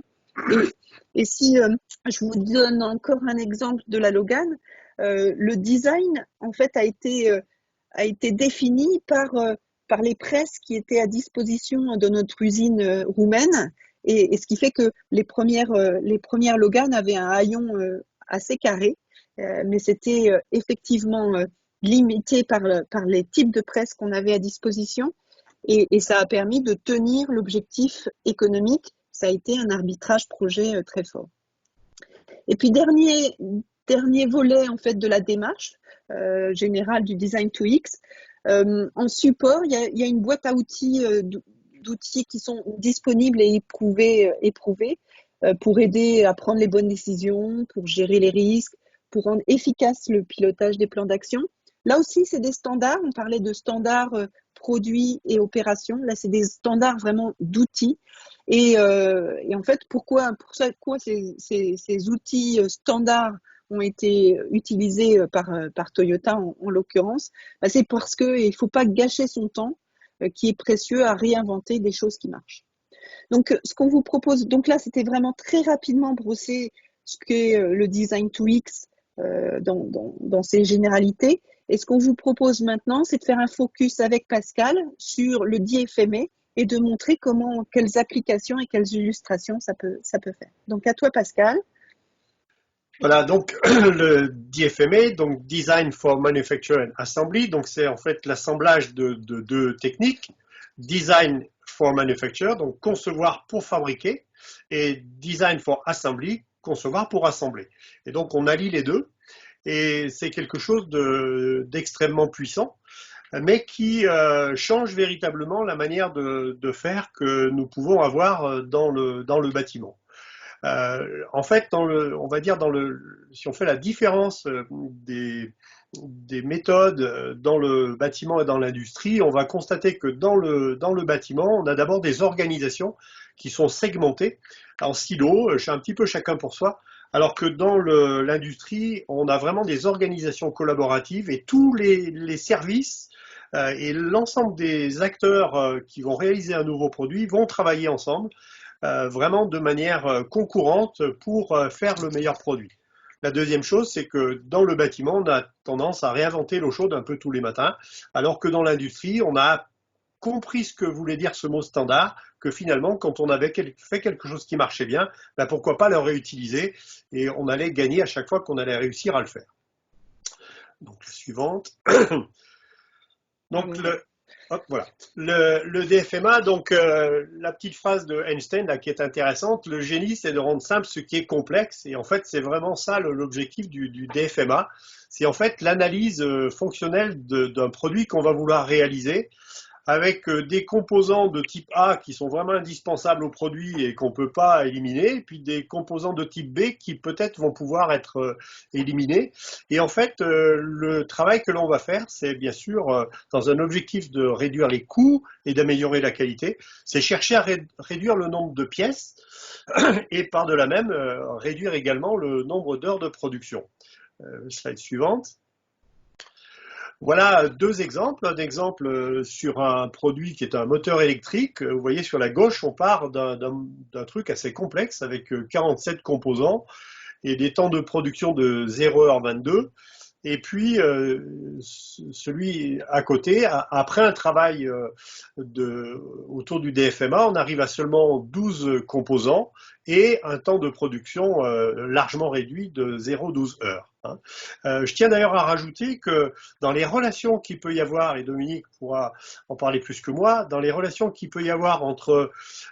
Et si je vous donne encore un exemple de la Logan, le design en fait a été défini par les presses qui étaient à disposition de notre usine roumaine, et ce qui fait que les premières Logan avaient un haillon assez carré, mais c'était effectivement limité par les types de presse qu'on avait à disposition, et ça a permis de tenir l'objectif économique. Ça a été un arbitrage projet très fort. Et puis dernier volet en fait de la démarche générale du Design to X, en support, il y a une boîte à outils d'outils qui sont disponibles et éprouvés pour aider à prendre les bonnes décisions, pour gérer les risques, pour rendre efficace le pilotage des plans d'action. Là aussi, c'est des standards. On parlait de standards produits et opérations. Là, c'est des standards vraiment d'outils. Et en fait, pourquoi ces outils standards ont été utilisés par Toyota en l'occurrence? C'est parce qu'il ne faut pas gâcher son temps qui est précieux à réinventer des choses qui marchent. Donc, ce qu'on vous propose, donc là, c'était vraiment très rapidement brosser ce qu'est le Design to X dans ses généralités. Et ce qu'on vous propose maintenant, c'est de faire un focus avec Pascal sur le DFMA et de montrer quelles applications et quelles illustrations ça peut faire. Donc, à toi, Pascal. Voilà, donc le DFMA, donc Design for Manufacture and Assembly, donc c'est en fait l'assemblage de deux techniques. Design for Manufacture, donc concevoir pour fabriquer, et Design for Assembly, concevoir pour assembler. Et donc on allie les deux, et c'est quelque chose d'extrêmement puissant, mais qui change véritablement la manière de faire que nous pouvons avoir dans le bâtiment. En fait, on va dire si on fait la différence des méthodes dans le bâtiment et dans l'industrie, on va constater que dans le bâtiment, on a d'abord des organisations qui sont segmentées en silos, un petit peu chacun pour soi, alors que dans l'industrie, on a vraiment des organisations collaboratives et tous les services et l'ensemble des acteurs qui vont réaliser un nouveau produit vont travailler ensemble. Vraiment de manière concurrente pour faire le meilleur produit. La deuxième chose, c'est que dans le bâtiment, on a tendance à réinventer l'eau chaude un peu tous les matins, alors que dans l'industrie, on a compris ce que voulait dire ce mot standard, que finalement, quand on avait fait quelque chose qui marchait bien, pourquoi pas le réutiliser, et on allait gagner à chaque fois qu'on allait réussir à le faire. Donc la suivante. Donc voilà. Le DFMA, donc la petite phrase de Einstein là, qui est intéressante, le génie c'est de rendre simple ce qui est complexe, et en fait c'est vraiment ça l'objectif du DFMA, c'est en fait l'analyse fonctionnelle d'un produit qu'on va vouloir réaliser, avec des composants de type A qui sont vraiment indispensables au produit et qu'on ne peut pas éliminer, et puis des composants de type B qui peut-être vont pouvoir être éliminés. Et en fait, le travail que l'on va faire, c'est bien sûr, dans un objectif de réduire les coûts et d'améliorer la qualité, c'est chercher à réduire le nombre de pièces et par de la même, réduire également le nombre d'heures de production. Slide suivante. Voilà deux exemples. Un exemple sur un produit qui est un moteur électrique. Vous voyez sur la gauche, on part d'un truc assez complexe avec 47 composants et des temps de production de 0h22. Et puis, celui à côté, après un travail autour du DFMA, on arrive à seulement 12 composants et un temps de production largement réduit de 0,12 heures. Hein. Je tiens d'ailleurs à rajouter que dans les relations qu'il peut y avoir, et Dominique pourra en parler plus que moi, dans les relations qu'il peut y avoir entre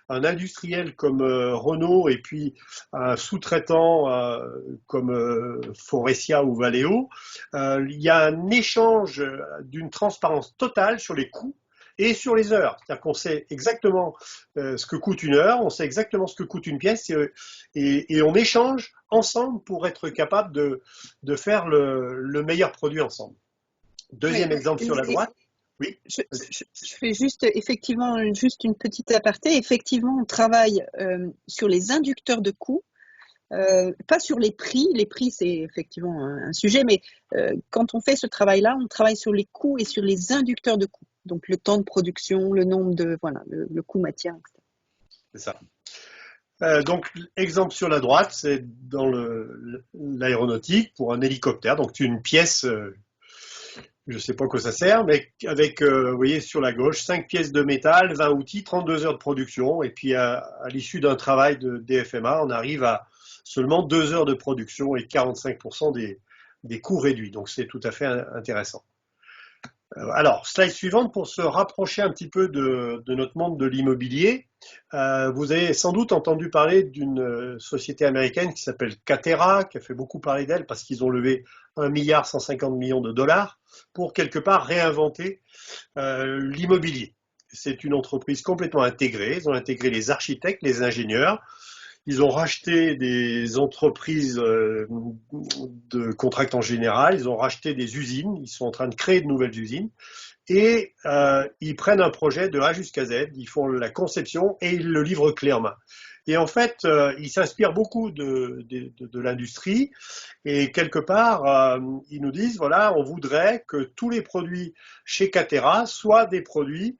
un industriel comme Renault et puis un sous-traitant comme Faurecia ou Valeo, il y a un échange d'une transparence totale sur les coûts et sur les heures. C'est-à-dire qu'on sait exactement ce que coûte une heure, on sait exactement ce que coûte une pièce et on échange ensemble pour être capable de faire le meilleur produit ensemble. Deuxième exemple sur la droite. Oui. Je fais juste effectivement juste une petite aparté. Effectivement, on travaille sur les inducteurs de coûts. Pas sur les prix. Les prix, c'est effectivement un sujet, mais quand on fait ce travail-là, on travaille sur les coûts et sur les inducteurs de coûts. Donc le temps de production, le nombre de le coût matière, etc. C'est ça. Donc exemple sur la droite, c'est dans l'aéronautique pour un hélicoptère. Donc c'est une pièce, je ne sais pas à quoi ça sert, mais avec, vous voyez sur la gauche, 5 pièces de métal, 20 outils, 32 heures de production. Et puis à l'issue d'un travail de DFMA, on arrive à seulement 2 heures de production et 45% des coûts réduits. Donc c'est tout à fait intéressant. Alors, slide suivante pour se rapprocher un petit peu de notre monde de l'immobilier. Vous avez sans doute entendu parler d'une société américaine qui s'appelle Catera, qui a fait beaucoup parler d'elle parce qu'ils ont levé 1,150 milliard de dollars pour quelque part réinventer l'immobilier. C'est une entreprise complètement intégrée. Ils ont intégré les architectes, les ingénieurs. Ils ont racheté des entreprises de contractants en général, ils ont racheté des usines, ils sont en train de créer de nouvelles usines et ils prennent un projet de A jusqu'à Z, ils font la conception et ils le livrent clé en main. Et en fait, ils s'inspirent beaucoup de l'industrie et quelque part, ils nous disent, voilà, on voudrait que tous les produits chez Catera soient des produits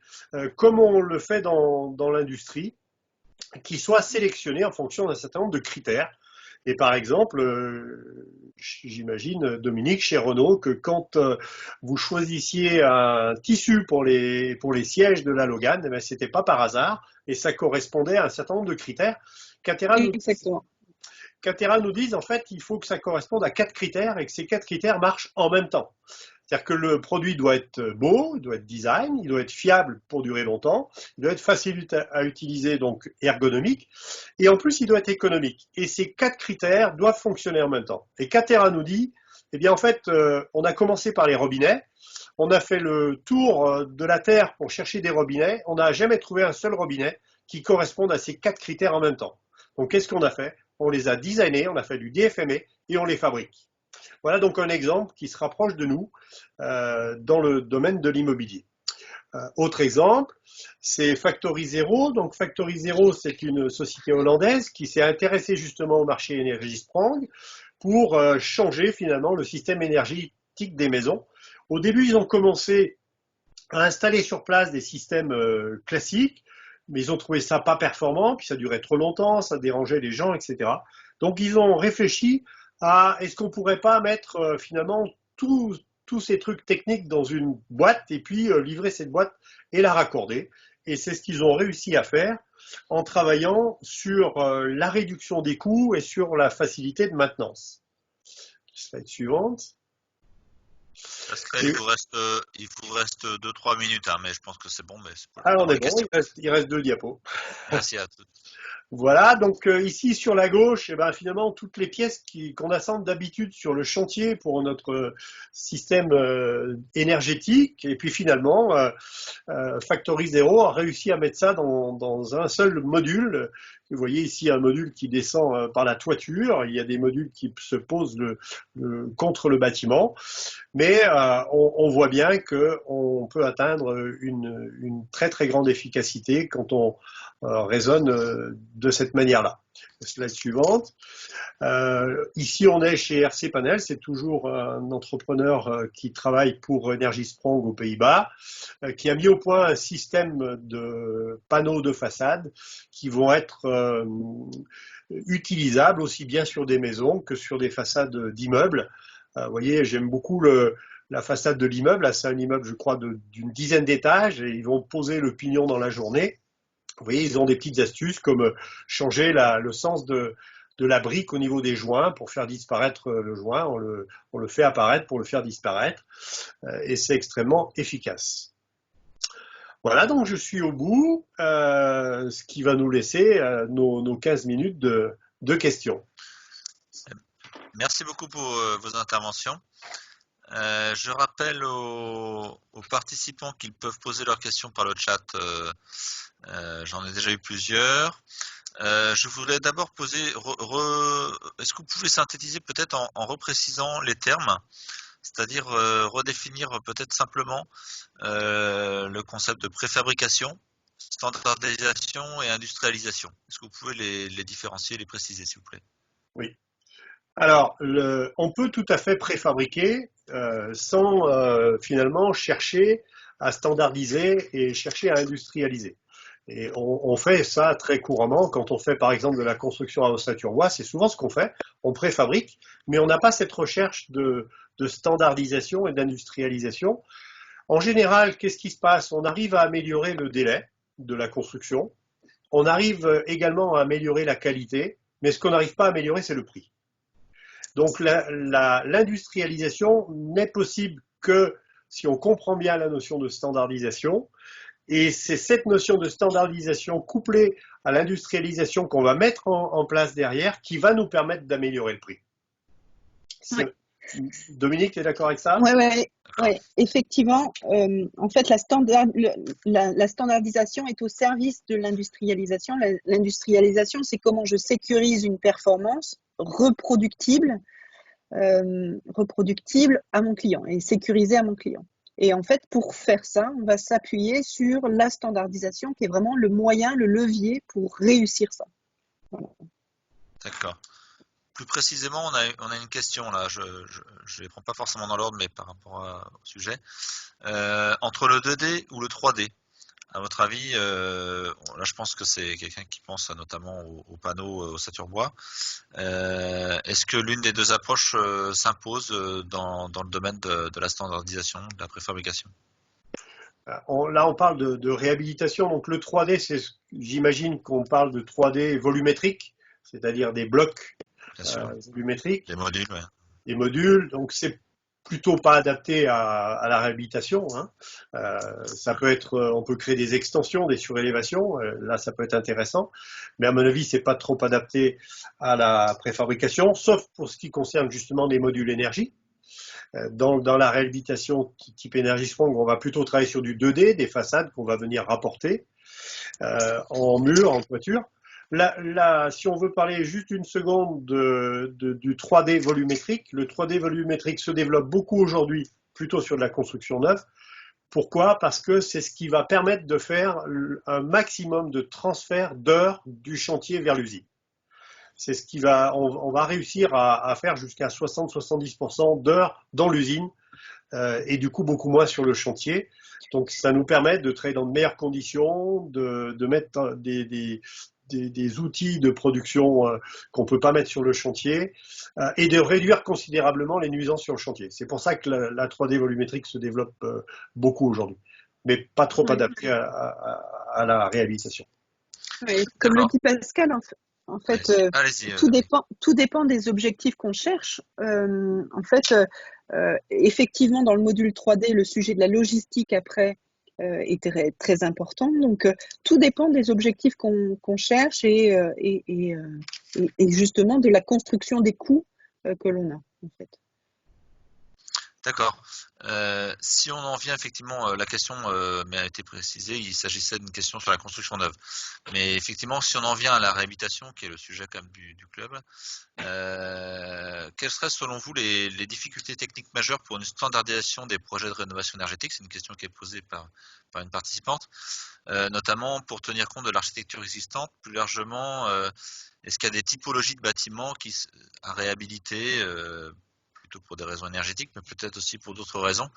comme on le fait dans l'industrie, qui soient sélectionnés en fonction d'un certain nombre de critères. Et par exemple, j'imagine, Dominique, chez Renault, que quand vous choisissiez un tissu pour les sièges de la Logan, eh bien, c'était pas par hasard, et ça correspondait à un certain nombre de critères. Catera nous dit, en fait, il faut que ça corresponde à 4 critères, et que ces 4 critères marchent en même temps. C'est-à-dire que le produit doit être beau, il doit être design, il doit être fiable pour durer longtemps, il doit être facile à utiliser, donc ergonomique, et en plus il doit être économique. Et ces 4 critères doivent fonctionner en même temps. Et Catera nous dit, eh bien en fait, on a commencé par les robinets, on a fait le tour de la Terre pour chercher des robinets, on n'a jamais trouvé un seul robinet qui corresponde à ces 4 critères en même temps. Donc qu'est-ce qu'on a fait? On les a designés, on a fait du DFMA et on les fabrique. Voilà donc un exemple qui se rapproche de nous dans le domaine de l'immobilier. Autre exemple, c'est Factory Zero. Donc Factory Zero, c'est une société hollandaise qui s'est intéressée justement au marché Energy Sprong pour changer finalement le système énergétique des maisons. Au début, ils ont commencé à installer sur place des systèmes classiques, mais ils ont trouvé ça pas performant, puis ça durait trop longtemps, ça dérangeait les gens, etc. Donc ils ont réfléchi à est-ce qu'on pourrait pas mettre finalement tous ces trucs techniques dans une boîte et puis livrer cette boîte et la raccorder. Et c'est ce qu'ils ont réussi à faire en travaillant sur la réduction des coûts et sur la facilité de maintenance. Slide suivante. Il vous reste 2-3 minutes, hein, mais je pense que c'est bon. Mais alors on est bon, il reste 2 diapos. Merci à tous. Voilà, donc ici sur la gauche, eh ben, finalement toutes les pièces qu'on assemble d'habitude sur le chantier pour notre système énergétique, et puis finalement Factory Zero a réussi à mettre ça dans un seul module. Vous voyez ici un module qui descend par la toiture, il y a des modules qui se posent contre le bâtiment, mais on voit bien qu'on peut atteindre une très très grande efficacité quand on raisonne de cette manière-là. Slide suivante. Ici, on est chez RC Panel. C'est toujours un entrepreneur qui travaille pour Energiesprong aux Pays-Bas, qui a mis au point un système de panneaux de façade qui vont être utilisables aussi bien sur des maisons que sur des façades d'immeubles. Vous voyez, j'aime beaucoup la façade de l'immeuble. C'est un immeuble, je crois, d'une dizaine d'étages et ils vont poser le pignon dans la journée. Vous voyez, ils ont des petites astuces comme changer le sens de la brique au niveau des joints pour faire disparaître le joint. On le fait apparaître pour le faire disparaître et c'est extrêmement efficace. Voilà, donc je suis au bout, ce qui va nous laisser nos 15 minutes de questions. Merci beaucoup pour vos interventions. Je rappelle aux participants qu'ils peuvent poser leurs questions par le chat. J'en ai déjà eu plusieurs. Je voudrais d'abord poser, est-ce que vous pouvez synthétiser peut-être en reprécisant les termes, c'est-à-dire redéfinir peut-être simplement le concept de préfabrication, standardisation et industrialisation. Est-ce que vous pouvez les différencier, les préciser, s'il vous plaît? Oui. Alors, on peut tout à fait préfabriquer sans finalement chercher à standardiser et chercher à industrialiser. Et on fait ça très couramment quand on fait par exemple de la construction à ossature bois, c'est souvent ce qu'on fait, on préfabrique, mais on n'a pas cette recherche de standardisation et d'industrialisation. En général, qu'est-ce qui se passe? On arrive à améliorer le délai de la construction, on arrive également à améliorer la qualité, mais ce qu'on n'arrive pas à améliorer, c'est le prix. Donc l'industrialisation n'est possible que si on comprend bien la notion de standardisation. Et c'est cette notion de standardisation couplée à l'industrialisation qu'on va mettre en place derrière qui va nous permettre d'améliorer le prix. Ouais. Dominique, tu es d'accord avec ça? Oui, effectivement. En fait, la standardisation est au service de l'industrialisation. L'industrialisation, c'est comment je sécurise une performance reproductible à mon client et sécurisée à mon client. Et en fait, pour faire ça, on va s'appuyer sur la standardisation qui est vraiment le moyen, le levier pour réussir ça. Voilà. D'accord. Plus précisément, on a une question là, je ne les prends pas forcément dans l'ordre, mais par rapport au sujet. Entre le 2D ou le 3D, à votre avis, là je pense que c'est quelqu'un qui pense notamment aux panneaux ossature bois. Est-ce que l'une des deux approches s'impose dans le domaine de la standardisation, de la préfabrication? Là, on parle de réhabilitation. Donc le 3D, j'imagine qu'on parle de 3D volumétrique, c'est-à-dire des blocs volumétriques. Des modules, ouais. Des modules. Donc c'est plutôt pas adapté à la réhabilitation. Hein. Ça peut être, on peut créer des extensions, des surélévations. Là, ça peut être intéressant. Mais à mon avis, c'est pas trop adapté à la préfabrication, sauf pour ce qui concerne justement des modules énergie. Dans la réhabilitation type Energiesprong, on va plutôt travailler sur du 2D, des façades qu'on va venir rapporter en mur, en toiture. Là, si on veut parler juste une seconde du 3D volumétrique, le 3D volumétrique se développe beaucoup aujourd'hui, plutôt sur de la construction neuve. Pourquoi? Parce que c'est ce qui va permettre de faire un maximum de transfert d'heures du chantier vers l'usine. C'est ce qui on va réussir à faire jusqu'à 60-70% d'heures dans l'usine et du coup beaucoup moins sur le chantier. Donc ça nous permet de travailler dans de meilleures conditions, de mettre des outils de production qu'on ne peut pas mettre sur le chantier et de réduire considérablement les nuisances sur le chantier. C'est pour ça que la 3D volumétrique se développe beaucoup aujourd'hui, mais pas trop adaptée à la réhabilitation. Oui, comme le dit Pascal, en fait, tout dépend des objectifs qu'on cherche. En fait, effectivement, dans le module 3D, le sujet de la logistique après est très important. Donc, tout dépend des objectifs qu'on cherche et justement de la construction des coûts que l'on a, en fait. D'accord. Si on en vient effectivement, la question m'a été précisée, il s'agissait d'une question sur la construction neuve. Mais effectivement, si on en vient à la réhabilitation, qui est le sujet quand même du club, quelles seraient selon vous les difficultés techniques majeures pour une standardisation des projets de rénovation énergétique? C'est une question qui est posée par une participante, notamment pour tenir compte de l'architecture existante. Plus largement, est-ce qu'il y a des typologies de bâtiments à réhabiliter, plutôt pour des raisons énergétiques, mais peut-être aussi pour d'autres raisons,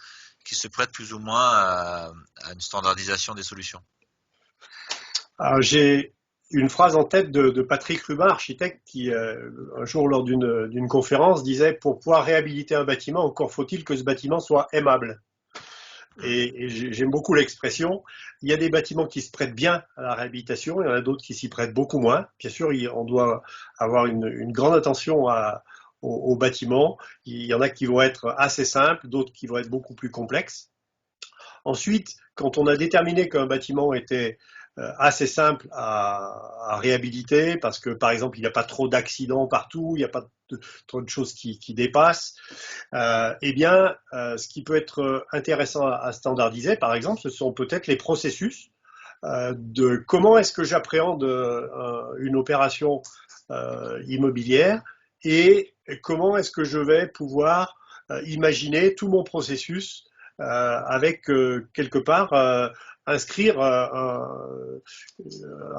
qui se prêtent plus ou moins à une standardisation des solutions? Alors, j'ai une phrase en tête de Patrick Rubin, architecte, qui un jour lors d'une conférence disait: pour pouvoir réhabiliter un bâtiment, encore faut-il que ce bâtiment soit aimable. Et j'aime beaucoup l'expression. Il y a des bâtiments qui se prêtent bien à la réhabilitation, il y en a d'autres qui s'y prêtent beaucoup moins. Bien sûr, on doit avoir une grande attention aux bâtiments. Il y en a qui vont être assez simples, d'autres qui vont être beaucoup plus complexes. Ensuite, quand on a déterminé qu'un bâtiment était assez simple à réhabiliter, parce que par exemple il n'y a pas trop d'accidents partout, il n'y a pas trop de choses qui dépassent, eh bien ce qui peut être intéressant à standardiser, par exemple, ce sont peut-être les processus de comment est-ce que j'appréhende une opération immobilière, et comment est-ce que je vais pouvoir imaginer tout mon processus avec quelque part inscrire un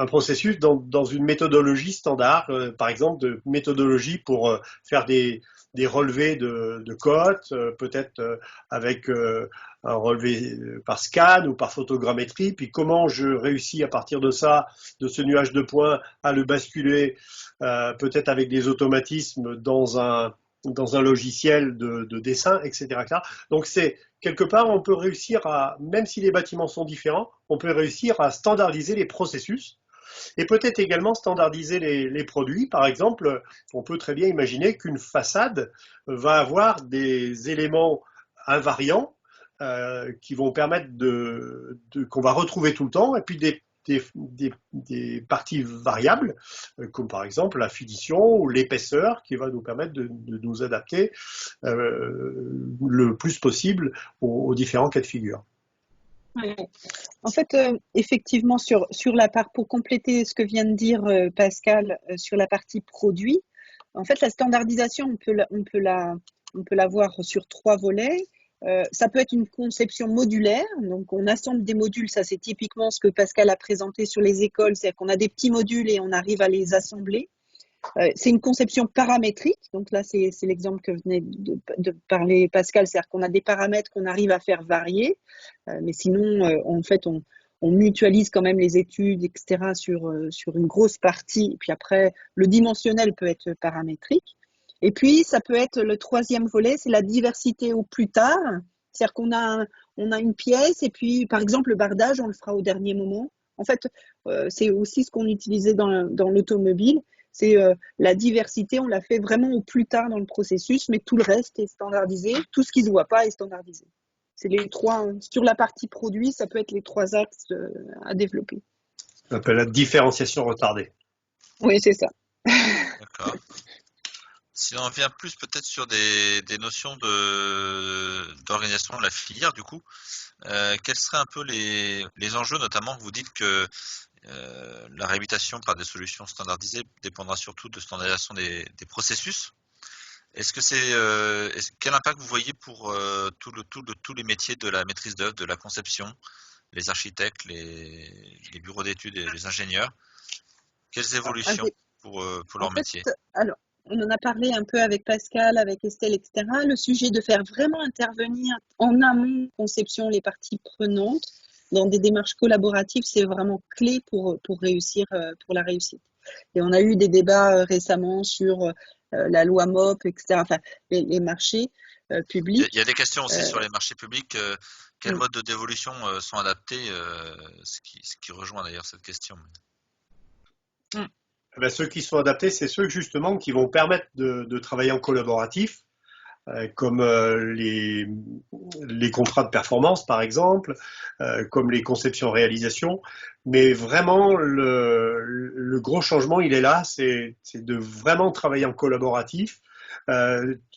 processus dans une méthodologie standard, par exemple de méthodologie pour faire des relevés de cotes, peut-être avec un relevé par scan ou par photogrammétrie, puis comment je réussis à partir de ça, de ce nuage de points, à le basculer peut-être avec des automatismes dans un logiciel de dessin, etc., etc. Donc c'est quelque part, on peut réussir à, même si les bâtiments sont différents, on peut réussir à standardiser les processus et peut-être également standardiser les produits. Par exemple, on peut très bien imaginer qu'une façade va avoir des éléments invariants qui vont permettre qu'on va retrouver tout le temps, et puis des parties variables, comme par exemple la finition ou l'épaisseur, qui va nous permettre de nous adapter le plus possible aux différents cas de figure. Ouais. En fait, effectivement, sur la part, pour compléter ce que vient de dire Pascal sur la partie produit, en fait, la standardisation, on peut la voir sur 3 volets. Ça peut être une conception modulaire, donc on assemble des modules, ça c'est typiquement ce que Pascal a présenté sur les écoles, c'est-à-dire qu'on a des petits modules et on arrive à les assembler. C'est une conception paramétrique, donc là c'est l'exemple que venait de parler Pascal, c'est-à-dire qu'on a des paramètres qu'on arrive à faire varier, mais sinon en fait on mutualise quand même les études, etc. sur une grosse partie, et puis après le dimensionnel peut être paramétrique. Et puis, ça peut être le 3e volet, c'est la diversité au plus tard. C'est-à-dire qu'on a une pièce et puis, par exemple, le bardage, on le fera au dernier moment. En fait, c'est aussi ce qu'on utilisait dans l'automobile. C'est la diversité, on la fait vraiment au plus tard dans le processus, mais tout le reste est standardisé. Tout ce qui ne se voit pas est standardisé. C'est les 3. Sur la partie produit, ça peut être les 3 axes à développer. On appelle la différenciation retardée. Oui, c'est ça. D'accord. Si on vient plus peut-être sur des notions d'organisation de la filière, du coup, quels seraient un peu les enjeux, notamment que vous dites que la réhabilitation par des solutions standardisées dépendra surtout de standardisation des processus. Est-ce que quel impact vous voyez pour tous les métiers de la maîtrise d'œuvre, de la conception, les architectes, les bureaux d'études et les ingénieurs? Quelles évolutions pour leur métier? Alors, on en a parlé un peu avec Pascal, avec Estelle, etc. Le sujet de faire vraiment intervenir en amont conception les parties prenantes dans des démarches collaboratives, c'est vraiment clé pour réussir, pour la réussite. Et on a eu des débats récemment sur la loi MOP, etc. Enfin, les marchés publics. Il y a des questions aussi sur les marchés publics. Quels modes de dévolution sont adaptés, ce qui rejoint d'ailleurs cette question. Ben, ceux qui sont adaptés, c'est ceux justement qui vont permettre de travailler en collaboratif, comme les contrats de performance par exemple, comme les conceptions-réalisations. Mais vraiment, le gros changement, il est là, c'est de vraiment travailler en collaboratif,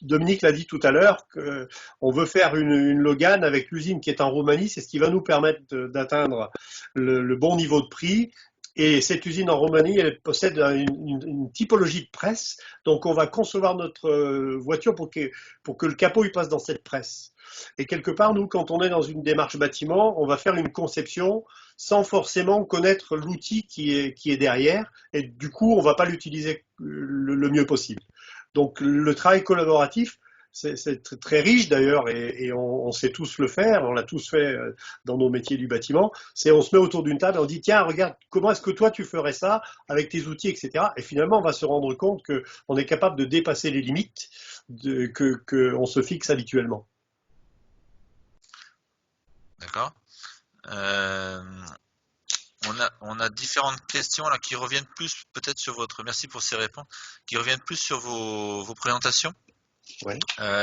Dominique l'a dit tout à l'heure, qu'on veut faire une Logan avec l'usine qui est en Roumanie. C'est ce qui va nous permettre d'atteindre le bon niveau de prix. Et cette usine en Roumanie, elle possède une typologie de presse. Donc, on va concevoir notre voiture pour que le capot il passe dans cette presse. Et quelque part, nous, quand on est dans une démarche bâtiment, on va faire une conception sans forcément connaître l'outil qui est derrière. Et du coup, on ne va pas l'utiliser le mieux possible. Donc, le travail collaboratif, c'est très riche d'ailleurs, et on sait tous le faire, on l'a tous fait dans nos métiers du bâtiment. C'est on se met autour d'une table et on dit tiens, regarde, comment est-ce que toi tu ferais ça avec tes outils, etc. Et finalement, on va se rendre compte qu'on est capable de dépasser les limites qu'on se fixe habituellement. D'accord. On a différentes questions là qui reviennent plus peut-être sur votre. Merci pour ces réponses, qui reviennent plus sur vos présentations. Ouais.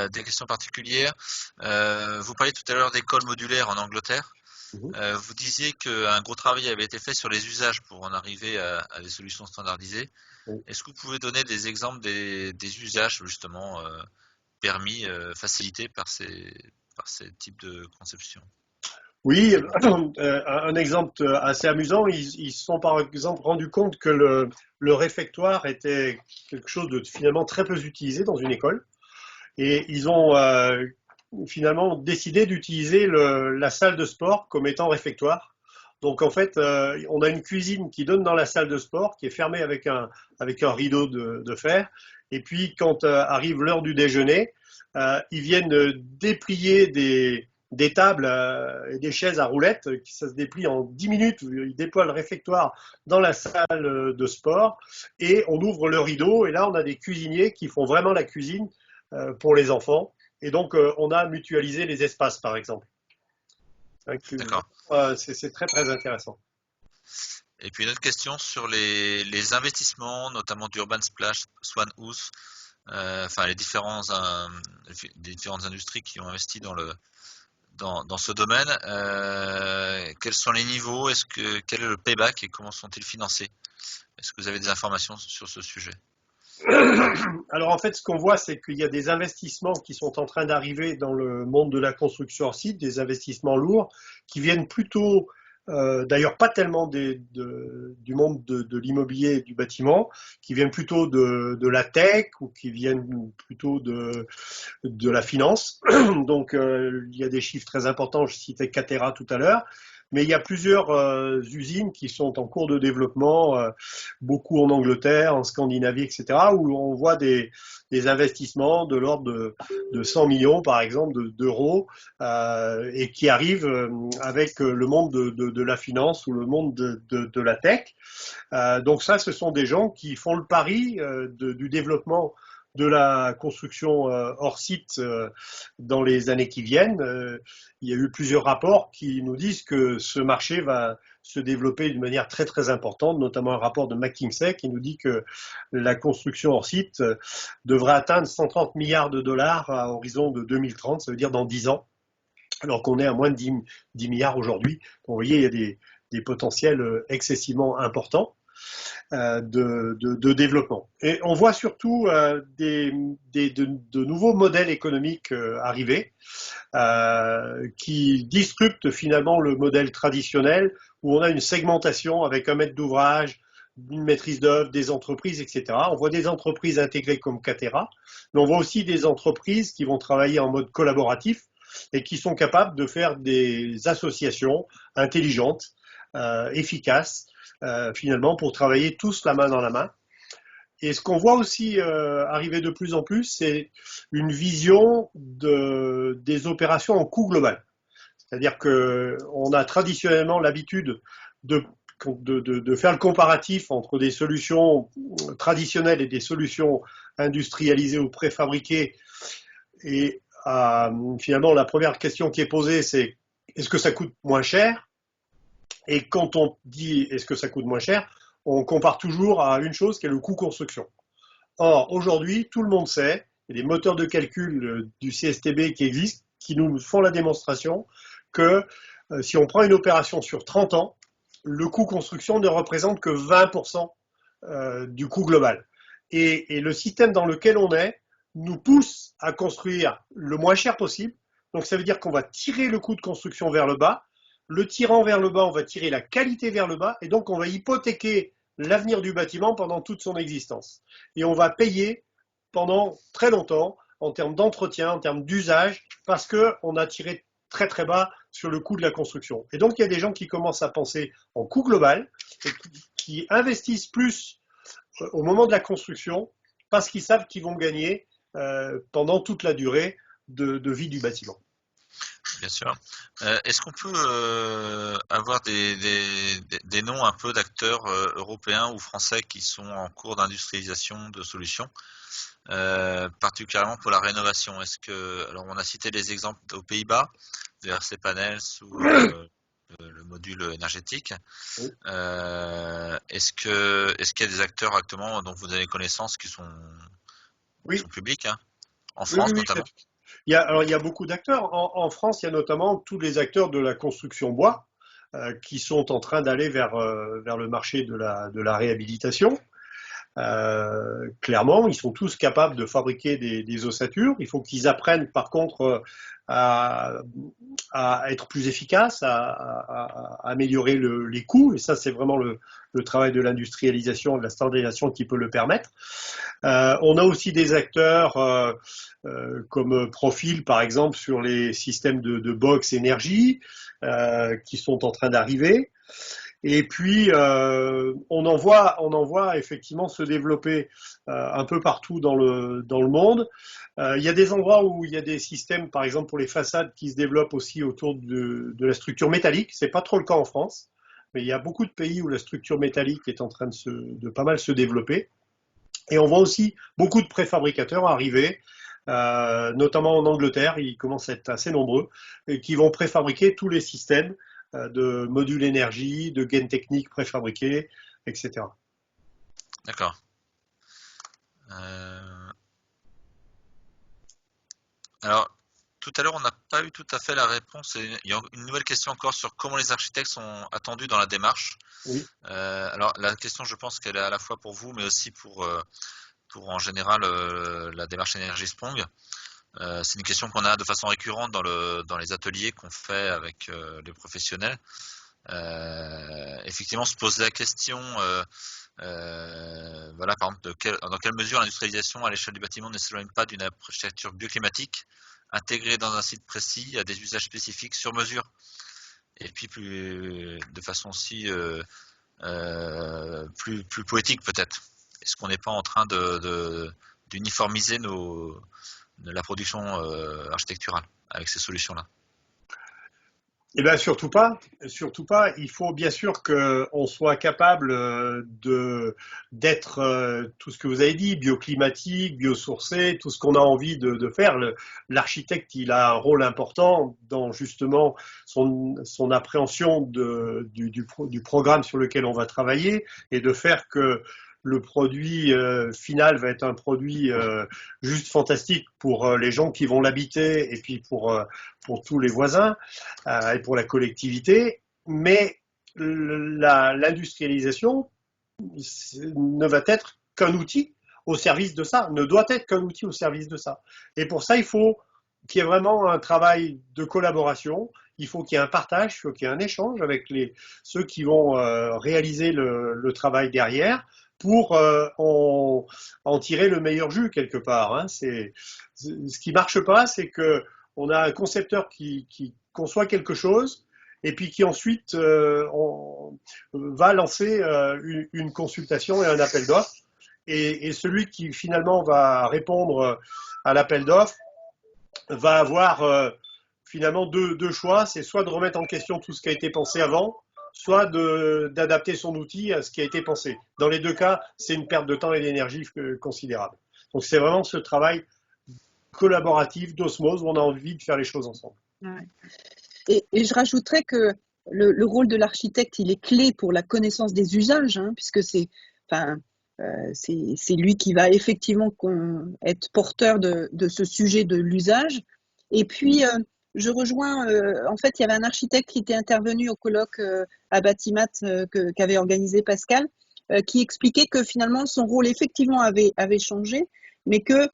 Des questions particulières. Vous parliez tout à l'heure d'écoles modulaires en Angleterre. Vous disiez qu'un gros travail avait été fait sur les usages pour en arriver à des solutions standardisées. Est-ce que vous pouvez donner des exemples des usages justement permis, facilités par ces types de conception? Oui, un exemple assez amusant, ils se sont par exemple rendus compte que le réfectoire était quelque chose de finalement très peu utilisé dans une école. Et ils ont finalement décidé d'utiliser la salle de sport comme étant réfectoire. Donc en fait, on a une cuisine qui donne dans la salle de sport, qui est fermée avec un rideau de fer. Et puis quand arrive l'heure du déjeuner, ils viennent déplier des tables et des chaises à roulettes, ça se déplie en 10 minutes, ils déploient le réfectoire dans la salle de sport et on ouvre le rideau et là on a des cuisiniers qui font vraiment la cuisine pour les enfants. Et donc, on a mutualisé les espaces, par exemple. D'accord. C'est très, très intéressant. Et puis, une autre question sur les investissements, notamment d'Urban Splash, Swan House, enfin, les différentes industries qui ont investi dans ce domaine. Quels sont les niveaux? Quel est le payback et comment sont-ils financés? Est-ce que vous avez des informations sur ce sujet? Alors en fait, ce qu'on voit, c'est qu'il y a des investissements qui sont en train d'arriver dans le monde de la construction hors site, des investissements lourds, qui viennent plutôt, d'ailleurs pas tellement du monde de l'immobilier et du bâtiment, qui viennent plutôt de la tech ou qui viennent plutôt de la finance. Donc il y a des chiffres très importants, je citais Catera tout à l'heure. Mais il y a plusieurs usines qui sont en cours de développement, beaucoup en Angleterre, en Scandinavie, etc., où on voit des investissements de l'ordre de 100 millions, par exemple, d'euros, et qui arrivent avec le monde de la finance ou le monde de la tech. Donc ça, ce sont des gens qui font le pari du développement de la construction hors site dans les années qui viennent. Il y a eu plusieurs rapports qui nous disent que ce marché va se développer d'une manière très très importante, notamment un rapport de McKinsey qui nous dit que la construction hors site devrait atteindre 130 milliards de dollars à horizon de 2030, ça veut dire dans 10 ans, alors qu'on est à moins de 10 milliards aujourd'hui. Donc, vous voyez, il y a des potentiels excessivement importants. De développement. Et on voit surtout de nouveaux modèles économiques arriver qui disruptent finalement le modèle traditionnel où on a une segmentation avec un maître d'ouvrage, une maîtrise d'œuvre, des entreprises, etc. On voit des entreprises intégrées comme Catera, mais on voit aussi des entreprises qui vont travailler en mode collaboratif et qui sont capables de faire des associations intelligentes, efficaces, finalement, pour travailler tous la main dans la main. Et ce qu'on voit aussi arriver de plus en plus, c'est une vision des opérations en coût global. C'est-à-dire qu'on a traditionnellement l'habitude de faire le comparatif entre des solutions traditionnelles et des solutions industrialisées ou préfabriquées. Et finalement, la première question qui est posée, c'est est-ce que ça coûte moins cher? Et quand on dit est-ce que ça coûte moins cher, on compare toujours à une chose qui est le coût construction. Or, aujourd'hui, tout le monde sait, il y a des moteurs de calcul du CSTB qui existent, qui nous font la démonstration que si on prend une opération sur 30 ans, le coût construction ne représente que 20% du coût global. Et le système dans lequel on est nous pousse à construire le moins cher possible. Donc ça veut dire qu'on va tirer le coût de construction vers le bas. Le tirant vers le bas, on va tirer la qualité vers le bas, et donc on va hypothéquer l'avenir du bâtiment pendant toute son existence. Et on va payer pendant très longtemps en termes d'entretien, en termes d'usage, parce qu'on a tiré très très bas sur le coût de la construction. Et donc il y a des gens qui commencent à penser en coût global, et qui investissent plus au moment de la construction, parce qu'ils savent qu'ils vont gagner pendant toute la durée de vie du bâtiment. Bien sûr. Est-ce qu'on peut avoir des noms un peu d'acteurs européens ou français qui sont en cours d'industrialisation de solutions, particulièrement pour la rénovation? Alors on a cité les exemples aux Pays-Bas, de RC Panels ou le module énergétique. Oui. Est-ce qu'il y a des acteurs actuellement dont vous avez connaissance qui sont publics, hein, en France notamment? Il y a beaucoup d'acteurs. En France, il y a notamment tous les acteurs de la construction bois qui sont en train d'aller vers le marché de la réhabilitation. Clairement, ils sont tous capables de fabriquer des ossatures. Il faut qu'ils apprennent par contre à être plus efficaces, à améliorer les coûts. Et ça, c'est vraiment le travail de l'industrialisation, de la standardisation qui peut le permettre. On a aussi des acteurs comme Profil, par exemple, sur les systèmes de box énergie qui sont en train d'arriver. Et puis, on en voit effectivement se développer un peu partout dans le monde. Il y a des endroits où il y a des systèmes, par exemple pour les façades, qui se développent aussi autour de la structure métallique. C'est pas trop le cas en France, mais il y a beaucoup de pays où la structure métallique est en train de pas mal se développer. Et on voit aussi beaucoup de préfabricateurs arriver, notamment en Angleterre, ils commencent à être assez nombreux, et qui vont préfabriquer tous les systèmes de modules énergie, de gaines techniques préfabriqués, etc. D'accord. Alors, tout à l'heure, on n'a pas eu tout à fait la réponse. Il y a une nouvelle question encore sur comment les architectes sont attendus dans la démarche. Oui. Alors, la question, je pense qu'elle est à la fois pour vous, mais aussi pour en général la démarche Energy Sprong. C'est une question qu'on a de façon récurrente dans les ateliers qu'on fait avec les professionnels. Effectivement, se pose la question, voilà, par exemple, dans quelle mesure l'industrialisation à l'échelle du bâtiment ne s'éloigne pas d'une architecture bioclimatique intégrée dans un site précis à des usages spécifiques sur mesure. Et puis de façon aussi plus poétique peut-être. Est-ce qu'on n'est pas en train d'uniformiser la production architecturale avec ces solutions-là? Eh bien, surtout pas. Surtout pas. Il faut bien sûr qu'on soit capable d'être tout ce que vous avez dit, bioclimatique, biosourcé, tout ce qu'on a envie de faire. L'architecte, il a un rôle important dans justement son appréhension du programme sur lequel on va travailler et de faire que le produit final va être un produit juste fantastique pour les gens qui vont l'habiter et puis pour tous les voisins et pour la collectivité. Mais l'industrialisation ne va être qu'un outil au service de ça, ne doit être qu'un outil au service de ça. Et pour ça, il faut qu'il y ait vraiment un travail de collaboration. Il faut qu'il y ait un partage, il faut qu'il y ait un échange avec ceux qui vont réaliser le travail derrière, pour en tirer le meilleur jus quelque part. Hein. Ce qui marche pas, c'est que on a un concepteur qui conçoit quelque chose et puis qui ensuite va lancer une consultation et un appel d'offres. Et celui qui finalement va répondre à l'appel d'offres va avoir finalement deux choix. C'est soit de remettre en question tout ce qui a été pensé avant, soit d'adapter son outil à ce qui a été pensé. Dans les deux cas, c'est une perte de temps et d'énergie considérable. Donc c'est vraiment ce travail collaboratif, d'osmose, où on a envie de faire les choses ensemble. Ouais. Et je rajouterais que le rôle de l'architecte, il est clé pour la connaissance des usages, hein, puisque c'est lui qui va effectivement être porteur de ce sujet de l'usage. Et puis, je rejoins, en fait, il y avait un architecte qui était intervenu au colloque à Batimat qu'avait organisé Pascal, qui expliquait que finalement son rôle effectivement avait changé, mais que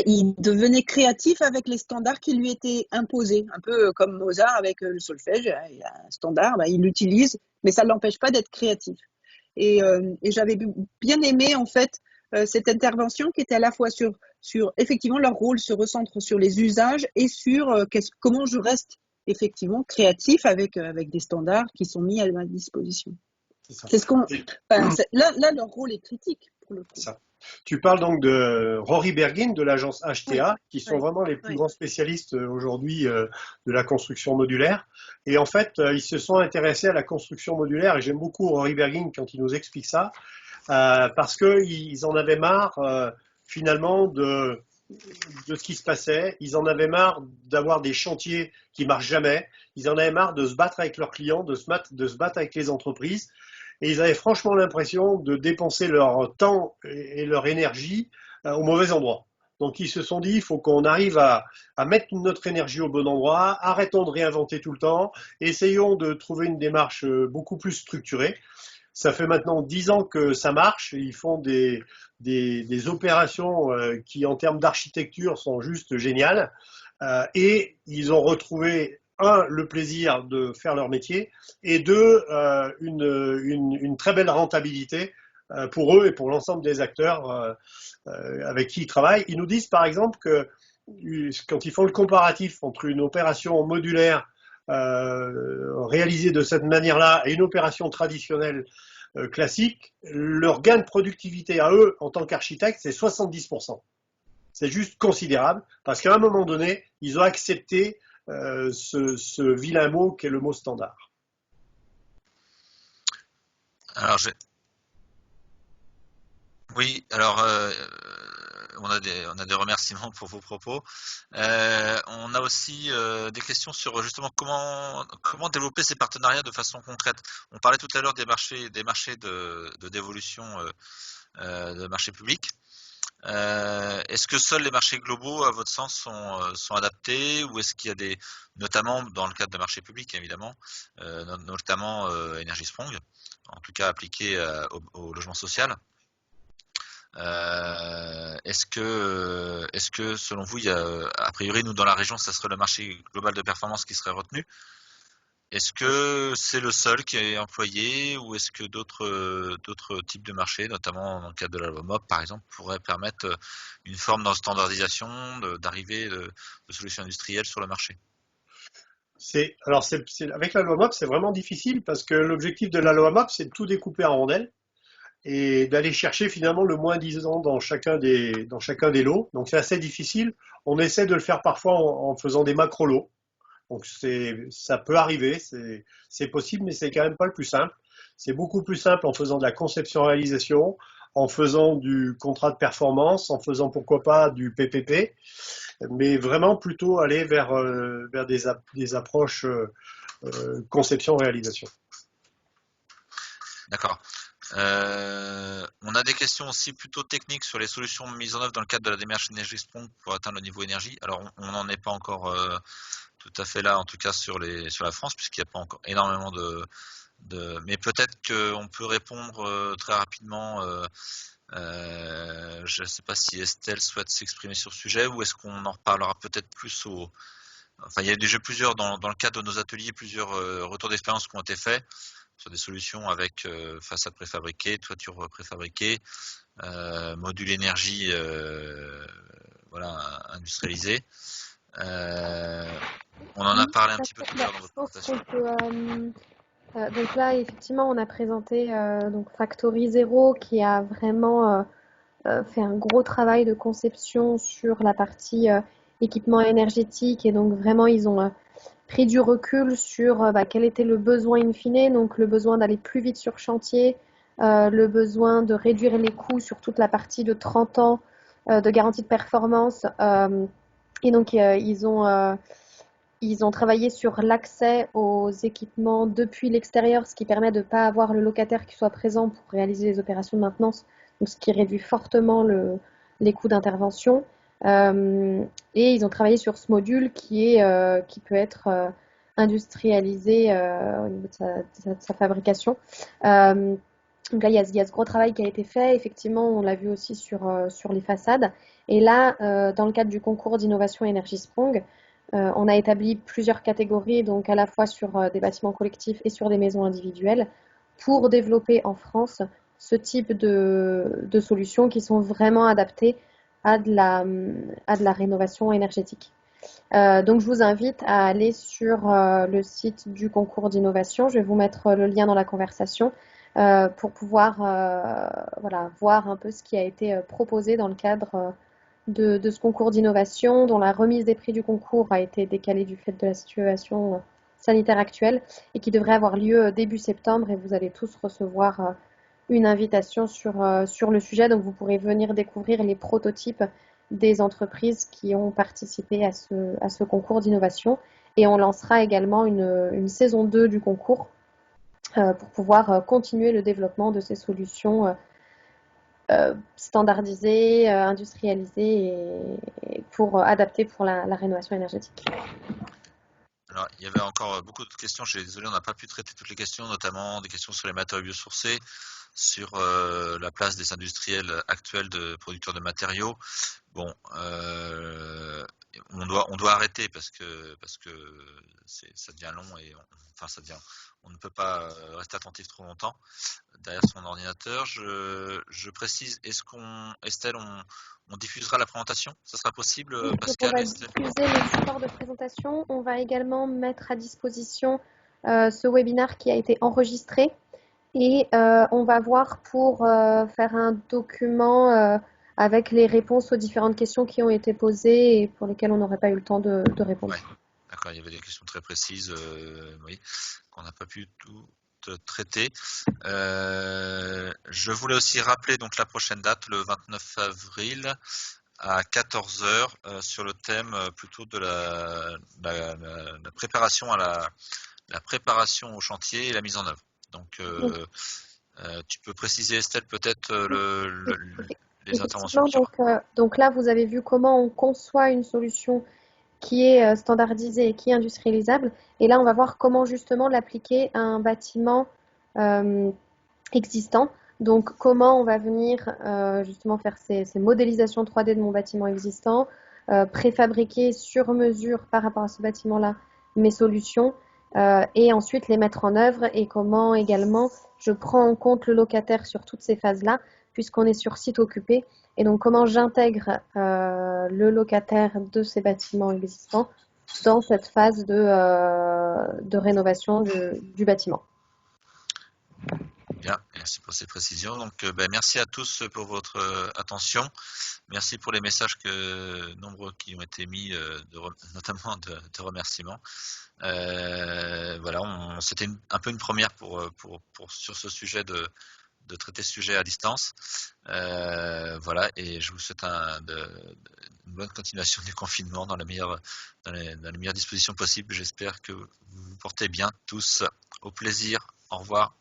il devenait créatif avec les standards qui lui étaient imposés, un peu comme Mozart avec le solfège, il a un standard, il l'utilise, mais ça ne l'empêche pas d'être créatif. Et j'avais bien aimé en fait cette intervention qui était à la fois sur effectivement leur rôle se recentre sur les usages et sur comment je reste effectivement créatif avec des standards qui sont mis à ma disposition. C'est ce qu'on. Là, leur rôle est critique pour le coup. Ça. Tu parles donc de Rory Bergin de l'agence HTA, qui sont vraiment les plus grands spécialistes aujourd'hui de la construction modulaire. Et en fait, ils se sont intéressés à la construction modulaire, et j'aime beaucoup Rory Bergin quand il nous explique ça, parce qu'ils en avaient marre finalement de ce qui se passait. Ils en avaient marre d'avoir des chantiers qui marchent jamais. Ils en avaient marre de se battre avec leurs clients, de se battre avec les entreprises. Et ils avaient franchement l'impression de dépenser leur temps et leur énergie au mauvais endroit. Donc ils se sont dit, il faut qu'on arrive à mettre notre énergie au bon endroit, arrêtons de réinventer tout le temps, essayons de trouver une démarche beaucoup plus structurée. Ça fait maintenant 10 ans que ça marche. Ils font des opérations qui, en termes d'architecture, sont juste géniales. Et ils ont retrouvé le plaisir de faire leur métier, et deux, une très belle rentabilité pour eux et pour l'ensemble des acteurs avec qui ils travaillent. Ils nous disent par exemple que quand ils font le comparatif entre une opération modulaire réalisée de cette manière-là et une opération traditionnelle classique, leur gain de productivité à eux en tant qu'architectes, c'est 70%. C'est juste considérable, parce qu'à un moment donné, ils ont accepté ce vilain mot qu'est le mot standard. Alors, oui, alors on a des remerciements pour vos propos. On a aussi des questions sur justement comment développer ces partenariats de façon concrète. On parlait tout à l'heure des marchés de dévolution de marchés publics. Est-ce que seuls les marchés globaux, à votre sens, sont adaptés, ou est-ce qu'il y a notamment dans le cadre de marchés publics évidemment, notamment Energy Sprong, en tout cas appliqué au logement social. Est-ce que selon vous, il y a, a priori, nous dans la région, ça serait le marché global de performance qui serait retenu? Est-ce que c'est le seul qui est employé, ou est-ce que d'autres types de marchés, notamment dans le cadre de la loi MOP par exemple, pourraient permettre une forme de standardisation, d'arrivée de solutions industrielles sur le marché? Avec la loi MOP, c'est vraiment difficile, parce que l'objectif de la loi MOP, c'est de tout découper en rondelles et d'aller chercher finalement le moins disant dans chacun des lots. Donc c'est assez difficile. On essaie de le faire parfois en faisant des macro-lots. Donc ça peut arriver, c'est possible, mais c'est quand même pas le plus simple. C'est beaucoup plus simple en faisant de la conception-réalisation, en faisant du contrat de performance, en faisant pourquoi pas du PPP, mais vraiment plutôt aller vers des approches conception-réalisation. D'accord. On a des questions aussi plutôt techniques sur les solutions mises en œuvre dans le cadre de la démarche Energy Sprong pour atteindre le niveau énergie. Alors on n'en est pas encore tout à fait là, en tout cas sur la France, puisqu'il n'y a pas encore énormément mais peut-être qu'on peut répondre très rapidement. Je ne sais pas si Estelle souhaite s'exprimer sur ce sujet, ou est-ce qu'on en reparlera peut-être plus Enfin, il y a déjà plusieurs, dans le cadre de nos ateliers, plusieurs retours d'expérience qui ont été faits sur des solutions avec façade préfabriquée, toiture préfabriquée, module énergie voilà, industrialisé. On en a parlé un petit peu tout à l'heure dans votre présentation. Donc là, effectivement, on a présenté donc Factory Zero, qui a vraiment fait un gros travail de conception sur la partie équipement énergétique, et donc vraiment ils ont pris du recul sur quel était le besoin in fine, donc le besoin d'aller plus vite sur chantier, le besoin de réduire les coûts sur toute la partie de 30 ans de garantie de performance, et donc ils ont travaillé sur l'accès aux équipements depuis l'extérieur, ce qui permet de ne pas avoir le locataire qui soit présent pour réaliser les opérations de maintenance, donc ce qui réduit fortement les coûts d'intervention. Et ils ont travaillé sur ce module qui peut être industrialisé au niveau de sa fabrication. Donc là, il y a ce gros travail qui a été fait. Effectivement, on l'a vu aussi sur les façades. Et là, dans le cadre du concours d'innovation Énergie Sprong, on a établi plusieurs catégories, donc à la fois sur des bâtiments collectifs et sur des maisons individuelles, pour développer en France ce type de solutions qui sont vraiment adaptées à de la rénovation énergétique. Donc je vous invite à aller sur le site du concours d'innovation. Je vais vous mettre le lien dans la conversation pour pouvoir voilà, voir un peu ce qui a été proposé dans le cadre de ce concours d'innovation, dont la remise des prix du concours a été décalée du fait de la situation sanitaire actuelle et qui devrait avoir lieu début septembre, et vous allez tous recevoir une invitation sur le sujet. Donc vous pourrez venir découvrir les prototypes des entreprises qui ont participé à ce concours d'innovation. Et on lancera également une saison 2 du concours pour pouvoir continuer le développement de ces solutions standardisées, industrialisées et pour adapter pour la rénovation énergétique. Alors, il y avait encore beaucoup de questions. Je suis désolé, on n'a pas pu traiter toutes les questions, notamment des questions sur les matériaux biosourcés, sur la place des industriels actuels de producteurs de matériaux. Bon, on doit arrêter parce que ça devient long et on ne peut pas rester attentif trop longtemps derrière son ordinateur. Je précise, Estelle, on diffusera la présentation? Ça sera possible, Oui, Pascal, on va Estelle? diffuser le support de présentation. On va également mettre à disposition ce webinaire qui a été enregistré. Et on va voir pour faire un document avec les réponses aux différentes questions qui ont été posées et pour lesquelles on n'aurait pas eu le temps de répondre. Ouais, d'accord, il y avait des questions très précises, oui, qu'on n'a pas pu tout traiter. Je voulais aussi rappeler donc la prochaine date, le 29 avril à 14 heures, sur le thème plutôt de la préparation la préparation au chantier et la mise en œuvre. Donc, tu peux préciser, Estelle, peut-être les interventions Effectivement, qu'il y aura. donc là, vous avez vu comment on conçoit une solution qui est standardisée et qui est industrialisable. Et là, on va voir comment justement l'appliquer à un bâtiment existant. Donc, comment on va venir justement faire ces modélisations 3D de mon bâtiment existant, préfabriquer sur mesure par rapport à ce bâtiment-là mes solutions, et ensuite les mettre en œuvre, et comment également je prends en compte le locataire sur toutes ces phases-là, puisqu'on est sur site occupé. Et donc, comment j'intègre le locataire de ces bâtiments existants dans cette phase de rénovation du bâtiment. Bien, merci pour ces précisions. Donc, merci à tous pour votre attention. Merci pour les messages nombreux qui ont été mis, notamment de remerciements. Voilà, c'était un peu une première sur ce sujet de traiter ce sujet à distance. Voilà, et je vous souhaite une bonne continuation du confinement dans les meilleures dispositions possibles. J'espère que vous vous portez bien tous. Au plaisir. Au revoir.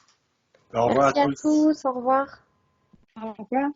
Au revoir à Merci à tous. tous, au revoir. Au revoir.